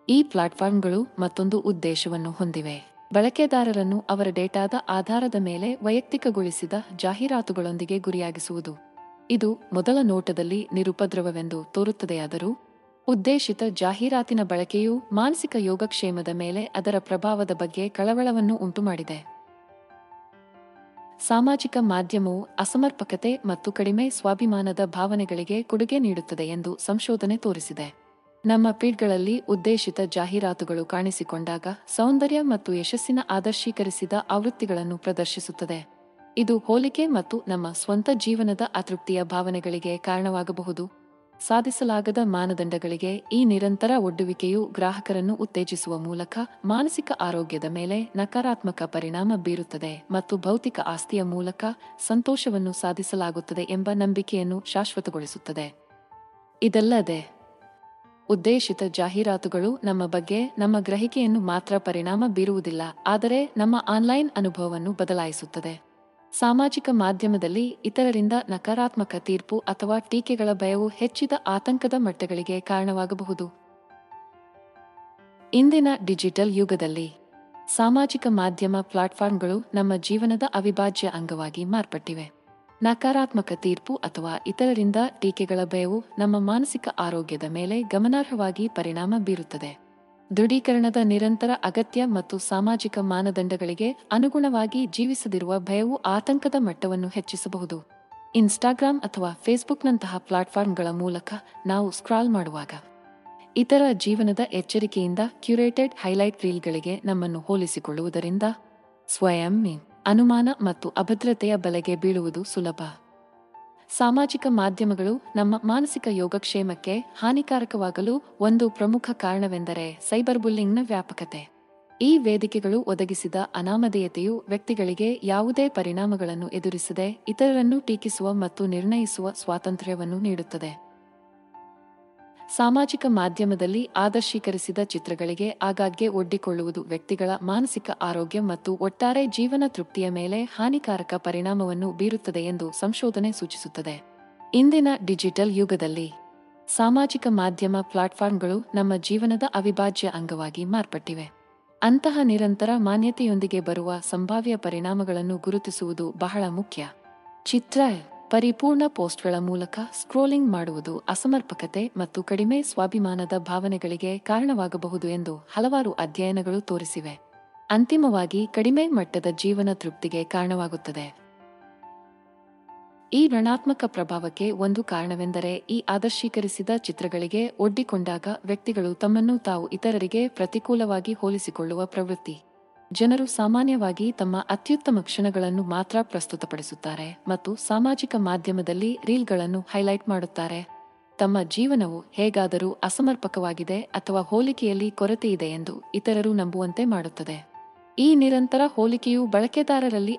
ಈ ಪ್ಲಾಟ್ಫಾರ್ಮ್ಗಳು ಮತ್ತೊಂದು ಉದ್ದೇಶವನ್ನು ಹೊಂದಿವೆ: ಬಳಕೆದಾರರನ್ನು ಅವರ ಡೇಟಾದ ಆಧಾರದ ಮೇಲೆ ವೈಯಕ್ತಿಕಗೊಳಿಸಿದ ಜಾಹೀರಾತುಗಳೊಂದಿಗೆ ಗುರಿಯಾಗಿಸುವುದು. ಇದು ಮೊದಲ ನೋಟದಲ್ಲಿ ನಿರುಪದ್ರವವೆಂದು ತೋರುತ್ತದೆಯಾದರೂ, ಉದ್ದೇಶಿತ ಜಾಹೀರಾತಿನ ಬಳಕೆಯು ಮಾನಸಿಕ ಯೋಗಕ್ಷೇಮದ ಮೇಲೆ ಅದರ ಪ್ರಭಾವದ ಬಗ್ಗೆ ಕಳವಳವನ್ನು ಉಂಟುಮಾಡಿದೆ. ಸಾಮಾಜಿಕ ಮಾಧ್ಯಮವು ಅಸಮರ್ಪಕತೆ ಮತ್ತು ಕಡಿಮೆ ಸ್ವಾಭಿಮಾನದ ಭಾವನೆಗಳಿಗೆ ಕೊಡುಗೆ ನೀಡುತ್ತದೆ ಎಂದು ಸಂಶೋಧನೆ ತೋರಿಸಿದೆ. ನಮ್ಮ ಫೀಡ್ಗಳಲ್ಲಿ ಉದ್ದೇಶಿತ ಜಾಹೀರಾತುಗಳು ಕಾಣಿಸಿಕೊಂಡಾಗ ಸೌಂದರ್ಯ ಮತ್ತು ಯಶಸ್ಸಿನ ಆದರ್ಶೀಕರಿಸಿದ ಆವೃತ್ತಿಗಳನ್ನು ಪ್ರದರ್ಶಿಸುತ್ತದೆ. ಇದು ಹೋಲಿಕೆ ಮತ್ತು ನಮ್ಮ ಸ್ವಂತ ಜೀವನದ ಅತೃಪ್ತಿಯ ಭಾವನೆಗಳಿಗೆ ಕಾರಣವಾಗಬಹುದು. ಸಾಧಿಸಲಾಗದ ಮಾನದಂಡಗಳಿಗೆ ಈ ನಿರಂತರ ಒಡ್ಡುವಿಕೆಯು ಗ್ರಾಹಕರನ್ನು ಉತ್ತೇಜಿಸುವ ಮೂಲಕ ಮಾನಸಿಕ ಆರೋಗ್ಯದ ಮೇಲೆ ನಕಾರಾತ್ಮಕ ಪರಿಣಾಮ ಬೀರುತ್ತದೆ ಮತ್ತು ಭೌತಿಕ ಆಸ್ತಿಯ ಮೂಲಕ ಸಂತೋಷವನ್ನು ಸಾಧಿಸಲಾಗುತ್ತದೆ ಎಂಬ ನಂಬಿಕೆಯನ್ನು ಶಾಶ್ವತಗೊಳಿಸುತ್ತದೆ. ಇದಲ್ಲದೆ, ಉದ್ದೇಶಿತ ಜಾಹೀರಾತುಗಳು ನಮ್ಮ ಬಗ್ಗೆ ನಮ್ಮ ಗ್ರಹಿಕೆಯನ್ನು ಮಾತ್ರ ಪರಿಣಾಮ ಬೀರುವುದಿಲ್ಲ, ಆದರೆ ನಮ್ಮ ಆನ್ಲೈನ್ ಅನುಭವವನ್ನು ಬದಲಾಯಿಸುತ್ತದೆ. ಸಾಮಾಜಿಕ ಮಾಧ್ಯಮದಲ್ಲಿ ಇತರರಿಂದ ನಕಾರಾತ್ಮಕ ತೀರ್ಪು ಅಥವಾ ಟೀಕೆಗಳ ಭಯವು ಹೆಚ್ಚಿದ ಆತಂಕದ ಮಟ್ಟಗಳಿಗೆ ಕಾರಣವಾಗಬಹುದು. ಇಂದಿನ ಡಿಜಿಟಲ್ ಯುಗದಲ್ಲಿ ಸಾಮಾಜಿಕ ಮಾಧ್ಯಮ ಪ್ಲಾಟ್ಫಾರ್ಮ್ಗಳು ನಮ್ಮ ಜೀವನದ ಅವಿಭಾಜ್ಯ ಅಂಗವಾಗಿ ಮಾರ್ಪಟ್ಟಿವೆ. ನಕಾರಾತ್ಮಕ ತೀರ್ಪು ಅಥವಾ ಇತರರಿಂದ ಟೀಕೆಗಳ ಭಯವು ನಮ್ಮ ಮಾನಸಿಕ ಆರೋಗ್ಯದ ಮೇಲೆ ಗಮನಾರ್ಹವಾಗಿ ಪರಿಣಾಮ ಬೀರುತ್ತದೆ. ದೃಢೀಕರಣದ ನಿರಂತರ ಅಗತ್ಯ ಮತ್ತು ಸಾಮಾಜಿಕ ಮಾನದಂಡಗಳಿಗೆ ಅನುಗುಣವಾಗಿ ಜೀವಿಸದಿರುವ ಭಯವು ಆತಂಕದ ಮಟ್ಟವನ್ನು ಹೆಚ್ಚಿಸಬಹುದು. ಇನ್ಸ್ಟಾಗ್ರಾಮ್ ಅಥವಾ ಫೇಸ್ಬುಕ್ನಂತಹ ಪ್ಲಾಟ್ಫಾರ್ಮ್ಗಳ ಮೂಲಕ ನಾವು ಸ್ಕ್ರಾಲ್ ಮಾಡುವಾಗ ಇತರ ಜೀವನದ ಎಚ್ಚರಿಕೆಯಿಂದ ಕ್ಯೂರೇಟೆಡ್ ಹೈಲೈಟ್ ರೀಲ್ಗಳಿಗೆ ನಮ್ಮನ್ನು ಹೋಲಿಸಿಕೊಳ್ಳುವುದರಿಂದ ಸ್ವಯಂ ಅನುಮಾನ ಮತ್ತು ಅಭದ್ರತೆಯ ಬಲೆಗೆ ಬೀಳುವುದು ಸುಲಭ. ಸಾಮಾಜಿಕ ಮಾಧ್ಯಮಗಳು ನಮ್ಮ ಮಾನಸಿಕ ಯೋಗಕ್ಷೇಮಕ್ಕೆ ಹಾನಿಕಾರಕವಾಗಲು ಒಂದು ಪ್ರಮುಖ ಕಾರಣವೆಂದರೆ ಸೈಬರ್ ಬುಲ್ಲಿಂಗ್ನ ವ್ಯಾಪಕತೆ. ಈ ವೇದಿಕೆಗಳು ಒದಗಿಸಿದ ಅನಾಮಧೇಯತೆಯು ವ್ಯಕ್ತಿಗಳಿಗೆ ಯಾವುದೇ ಪರಿಣಾಮಗಳನ್ನು ಎದುರಿಸದೆ ಇತರರನ್ನು ಟೀಕಿಸುವ ಮತ್ತು ನಿರ್ಣಯಿಸುವ ಸ್ವಾತಂತ್ರ್ಯವನ್ನು ನೀಡುತ್ತದೆ. ಸಾಮಾಜಿಕ ಮಾಧ್ಯಮದಲ್ಲಿ ಆದರ್ಶೀಕರಿಸಿದ ಚಿತ್ರಗಳಿಗೆ ಆಗಾಗ್ಗೆ ಒಡ್ಡಿಕೊಳ್ಳುವುದು ವ್ಯಕ್ತಿಗಳ ಮಾನಸಿಕ ಆರೋಗ್ಯ ಮತ್ತು ಒಟ್ಟಾರೆ ಜೀವನ ತೃಪ್ತಿಯ ಮೇಲೆ ಹಾನಿಕಾರಕ ಪರಿಣಾಮವನ್ನು ಬೀರುತ್ತದೆ ಎಂದು ಸಂಶೋಧನೆ ಸೂಚಿಸುತ್ತದೆ. ಇಂದಿನ ಡಿಜಿಟಲ್ ಯುಗದಲ್ಲಿ ಸಾಮಾಜಿಕ ಮಾಧ್ಯಮ ಪ್ಲಾಟ್ಫಾರ್ಮ್ಗಳು ನಮ್ಮ ಜೀವನದ ಅವಿಭಾಜ್ಯ ಅಂಗವಾಗಿ ಮಾರ್ಪಟ್ಟಿವೆ. ಅಂತಹ ನಿರಂತರ ಮಾನ್ಯತೆಯೊಂದಿಗೆ ಬರುವ ಸಂಭಾವ್ಯ ಪರಿಣಾಮಗಳನ್ನು ಗುರುತಿಸುವುದು ಬಹಳ ಮುಖ್ಯ. ಚಿತ್ರ ಪರಿಪೂರ್ಣ ಪೋಸ್ಟ್ಗಳ ಮೂಲಕ ಸ್ಕ್ರೋಲಿಂಗ್ ಮಾಡುವುದು ಅಸಮರ್ಪಕತೆ ಮತ್ತು ಕಡಿಮೆ ಸ್ವಾಭಿಮಾನದ ಭಾವನೆಗಳಿಗೆ ಕಾರಣವಾಗಬಹುದು ಎಂದು ಹಲವಾರು ಅಧ್ಯಯನಗಳು ತೋರಿಸಿವೆ. ಅಂತಿಮವಾಗಿ ಕಡಿಮೆ ಮಟ್ಟದ ಜೀವನ ತೃಪ್ತಿಗೆ ಕಾರಣವಾಗುತ್ತದೆ. ಈ ಋಣಾತ್ಮಕ ಪ್ರಭಾವಕ್ಕೆ ಒಂದು ಕಾರಣವೆಂದರೆ ಈ ಆದರ್ಶೀಕರಿಸಿದ ಚಿತ್ರಗಳಿಗೆ ಒಡ್ಡಿಕೊಂಡಾಗ ವ್ಯಕ್ತಿಗಳು ತಮ್ಮನ್ನು ತಾವು ಇತರರಿಗೆ ಪ್ರತಿಕೂಲವಾಗಿ ಹೋಲಿಸಿಕೊಳ್ಳುವ ಪ್ರವೃತ್ತಿ. ಜನರು ಸಾಮಾನ್ಯವಾಗಿ ತಮ್ಮ ಅತ್ಯುತ್ತಮ ಕ್ಷಣಗಳನ್ನು ಮಾತ್ರ ಪ್ರಸ್ತುತಪಡಿಸುತ್ತಾರೆ ಮತ್ತು ಸಾಮಾಜಿಕ ಮಾಧ್ಯಮದಲ್ಲಿ ರೀಲ್ಗಳನ್ನು ಹೈಲೈಟ್ ಮಾಡುತ್ತಾರೆ. ತಮ್ಮ ಜೀವನವು ಹೇಗಾದರೂ ಅಸಮರ್ಪಕವಾಗಿದೆ ಅಥವಾ ಹೋಲಿಕೆಯಲ್ಲಿ ಕೊರತೆಯಿದೆ ಎಂದು ಇತರರು ನಂಬುವಂತೆ ಮಾಡುತ್ತದೆ. ಈ ನಿರಂತರ ಹೋಲಿಕೆಯು ಬಳಕೆದಾರರಲ್ಲಿ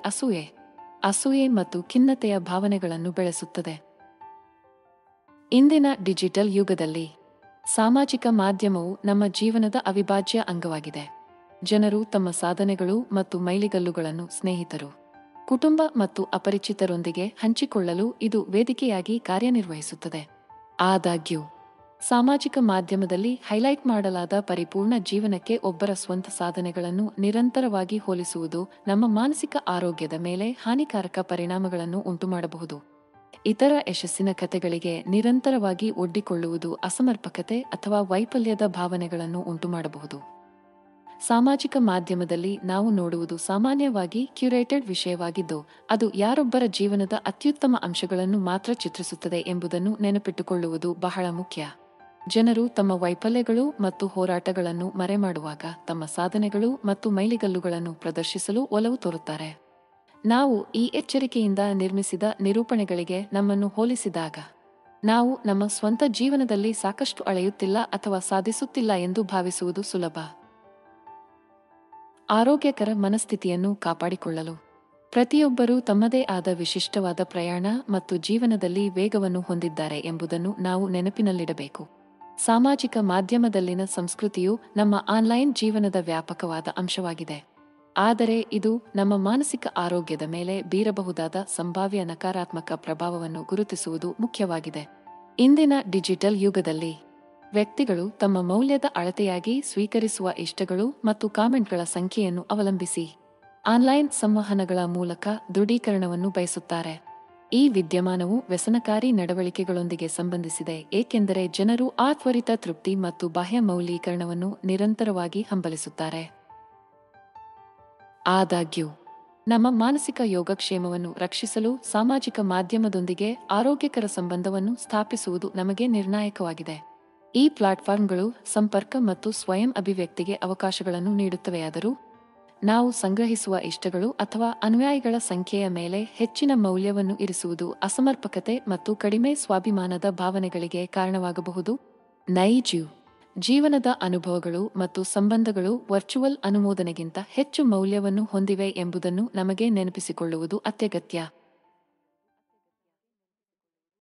ಅಸೂಯೆ ಮತ್ತು ಖಿನ್ನತೆಯ ಭಾವನೆಗಳನ್ನು ಬೆಳೆಸುತ್ತದೆ. ಇಂದಿನ ಡಿಜಿಟಲ್ ಯುಗದಲ್ಲಿ ಸಾಮಾಜಿಕ ಮಾಧ್ಯಮವು ನಮ್ಮ ಜೀವನದ ಅವಿಭಾಜ್ಯ ಅಂಗವಾಗಿದೆ. ಜನರು ತಮ್ಮ ಸಾಧನೆಗಳು ಮತ್ತು ಮೈಲಿಗಲ್ಲುಗಳನ್ನು ಸ್ನೇಹಿತರು, ಕುಟುಂಬ ಮತ್ತು ಅಪರಿಚಿತರೊಂದಿಗೆ ಹಂಚಿಕೊಳ್ಳಲು ಇದು ವೇದಿಕೆಯಾಗಿ ಕಾರ್ಯನಿರ್ವಹಿಸುತ್ತದೆ. ಆದಾಗ್ಯೂ, ಸಾಮಾಜಿಕ ಮಾಧ್ಯಮದಲ್ಲಿ ಹೈಲೈಟ್ ಮಾಡಲಾದ ಪರಿಪೂರ್ಣ ಜೀವನಕ್ಕೆ ಒಬ್ಬರ ಸ್ವಂತ ಸಾಧನೆಗಳನ್ನು ನಿರಂತರವಾಗಿ ಹೋಲಿಸುವುದು ನಮ್ಮ ಮಾನಸಿಕ ಆರೋಗ್ಯದ ಮೇಲೆ ಹಾನಿಕಾರಕ ಪರಿಣಾಮಗಳನ್ನು ಉಂಟುಮಾಡಬಹುದು. ಇತರ ಯಶಸ್ಸಿನ ಕಥೆಗಳಿಗೆ ನಿರಂತರವಾಗಿ ಒಡ್ಡಿಕೊಳ್ಳುವುದು ಅಸಮರ್ಪಕತೆ ಅಥವಾ ವೈಫಲ್ಯದ ಭಾವನೆಗಳನ್ನು ಉಂಟುಮಾಡಬಹುದು. ಸಾಮಾಜಿಕ ಮಾಧ್ಯಮದಲ್ಲಿ ನಾವು ನೋಡುವುದು ಸಾಮಾನ್ಯವಾಗಿ ಕ್ಯೂರೇಟೆಡ್ ವಿಷಯವಾಗಿದ್ದು, ಅದು ಯಾರೊಬ್ಬರ ಜೀವನದ ಅತ್ಯುತ್ತಮ ಅಂಶಗಳನ್ನು ಮಾತ್ರ ಚಿತ್ರಿಸುತ್ತದೆ ಎಂಬುದನ್ನು ನೆನಪಿಟ್ಟುಕೊಳ್ಳುವುದು ಬಹಳ ಮುಖ್ಯ. ಜನರು ತಮ್ಮ ವೈಫಲ್ಯಗಳು ಮತ್ತು ಹೋರಾಟಗಳನ್ನು ಮರೆಮಾಡುವಾಗ ತಮ್ಮ ಸಾಧನೆಗಳು ಮತ್ತು ಮೈಲಿಗಲ್ಲುಗಳನ್ನು ಪ್ರದರ್ಶಿಸಲು ಒಲವು ತೋರುತ್ತಾರೆ. ನಾವು ಈ ಎಚ್ಚರಿಕೆಯಿಂದ ನಿರ್ಮಿಸಿದ ನಿರೂಪಣೆಗಳಿಗೆ ನಮ್ಮನ್ನು ಹೋಲಿಸಿದಾಗ, ನಾವು ನಮ್ಮ ಸ್ವಂತ ಜೀವನದಲ್ಲಿ ಸಾಕಷ್ಟು ಅಳೆಯುತ್ತಿಲ್ಲ ಅಥವಾ ಸಾಧಿಸುತ್ತಿಲ್ಲ ಎಂದು ಭಾವಿಸುವುದು ಸುಲಭ. ಆರೋಗ್ಯಕರ ಮನಸ್ಥಿತಿಯನ್ನು ಕಾಪಾಡಿಕೊಳ್ಳಲು ಪ್ರತಿಯೊಬ್ಬರೂ ತಮ್ಮದೇ ಆದ ವಿಶಿಷ್ಟವಾದ ಪ್ರಯಾಣ ಮತ್ತು ಜೀವನದಲ್ಲಿ ವೇಗವನ್ನು ಹೊಂದಿದ್ದಾರೆ ಎಂಬುದನ್ನು ನಾವು ನೆನಪಿನಲ್ಲಿಡಬೇಕು. ಸಾಮಾಜಿಕ ಮಾಧ್ಯಮದಲ್ಲಿನ ಸಂಸ್ಕೃತಿಯು ನಮ್ಮ ಆನ್ಲೈನ್ ಜೀವನದ ವ್ಯಾಪಕವಾದ ಅಂಶವಾಗಿದೆ, ಆದರೆ ಇದು ನಮ್ಮ ಮಾನಸಿಕ ಆರೋಗ್ಯದ ಮೇಲೆ ಬೀರಬಹುದಾದ ಸಂಭಾವ್ಯ ನಕಾರಾತ್ಮಕ ಪ್ರಭಾವವನ್ನು ಗುರುತಿಸುವುದು ಮುಖ್ಯವಾಗಿದೆ. ಇಂದಿನ ಡಿಜಿಟಲ್ ಯುಗದಲ್ಲಿ ವ್ಯಕ್ತಿಗಳು ತಮ್ಮ ಮೌಲ್ಯದ ಅಳತೆಯಾಗಿ ಸ್ವೀಕರಿಸುವ ಇಷ್ಟಗಳು ಮತ್ತು ಕಾಮೆಂಟ್ಗಳ ಸಂಖ್ಯೆಯನ್ನು ಅವಲಂಬಿಸಿ ಆನ್ಲೈನ್ ಸಂವಹನಗಳ ಮೂಲಕ ದೃಢೀಕರಣವನ್ನು ಬಯಸುತ್ತಾರೆ. ಈ ವಿದ್ಯಮಾನವು ವ್ಯಸನಕಾರಿ ನಡವಳಿಕೆಗಳೊಂದಿಗೆ ಸಂಬಂಧಿಸಿದೆ, ಏಕೆಂದರೆ ಜನರು ಆ ತ್ವರಿತ ತೃಪ್ತಿ ಮತ್ತು ಬಾಹ್ಯ ಮೌಲ್ಯೀಕರಣವನ್ನು ನಿರಂತರವಾಗಿ ಹಂಬಲಿಸುತ್ತಾರೆ. ಆದಾಗ್ಯೂ, ನಮ್ಮ ಮಾನಸಿಕ ಯೋಗಕ್ಷೇಮವನ್ನು ರಕ್ಷಿಸಲು ಸಾಮಾಜಿಕ ಮಾಧ್ಯಮದೊಂದಿಗೆ ಆರೋಗ್ಯಕರ ಸಂಬಂಧವನ್ನು ಸ್ಥಾಪಿಸುವುದು ನಮಗೆ ನಿರ್ಣಾಯಕವಾಗಿದೆ. ಈ ಪ್ಲಾಟ್ಫಾರ್ಮ್ಗಳು ಸಂಪರ್ಕ ಮತ್ತು ಸ್ವಯಂ ಅಭಿವ್ಯಕ್ತಿಗೆ ಅವಕಾಶಗಳನ್ನು ನೀಡುತ್ತವೆಯಾದರೂ, ನಾವು ಸಂಗ್ರಹಿಸುವ ಇಷ್ಟಗಳು ಅಥವಾ ಅನುಯಾಯಿಗಳ ಸಂಖ್ಯೆಯ ಮೇಲೆ ಹೆಚ್ಚಿನ ಮೌಲ್ಯವನ್ನು ಇರಿಸುವುದು ಅಸಮರ್ಪಕತೆ ಮತ್ತು ಕಡಿಮೆ ಸ್ವಾಭಿಮಾನದ ಭಾವನೆಗಳಿಗೆ ಕಾರಣವಾಗಬಹುದು. ನೈಜ ಜೀವನದ ಅನುಭವಗಳು ಮತ್ತು ಸಂಬಂಧಗಳು ವರ್ಚುವಲ್ ಅನುಮೋದನೆಗಿಂತ ಹೆಚ್ಚು ಮೌಲ್ಯವನ್ನು ಹೊಂದಿವೆ ಎಂಬುದನ್ನು ನಮಗೆ ನೆನಪಿಸಿಕೊಳ್ಳುವುದು ಅತ್ಯಗತ್ಯ.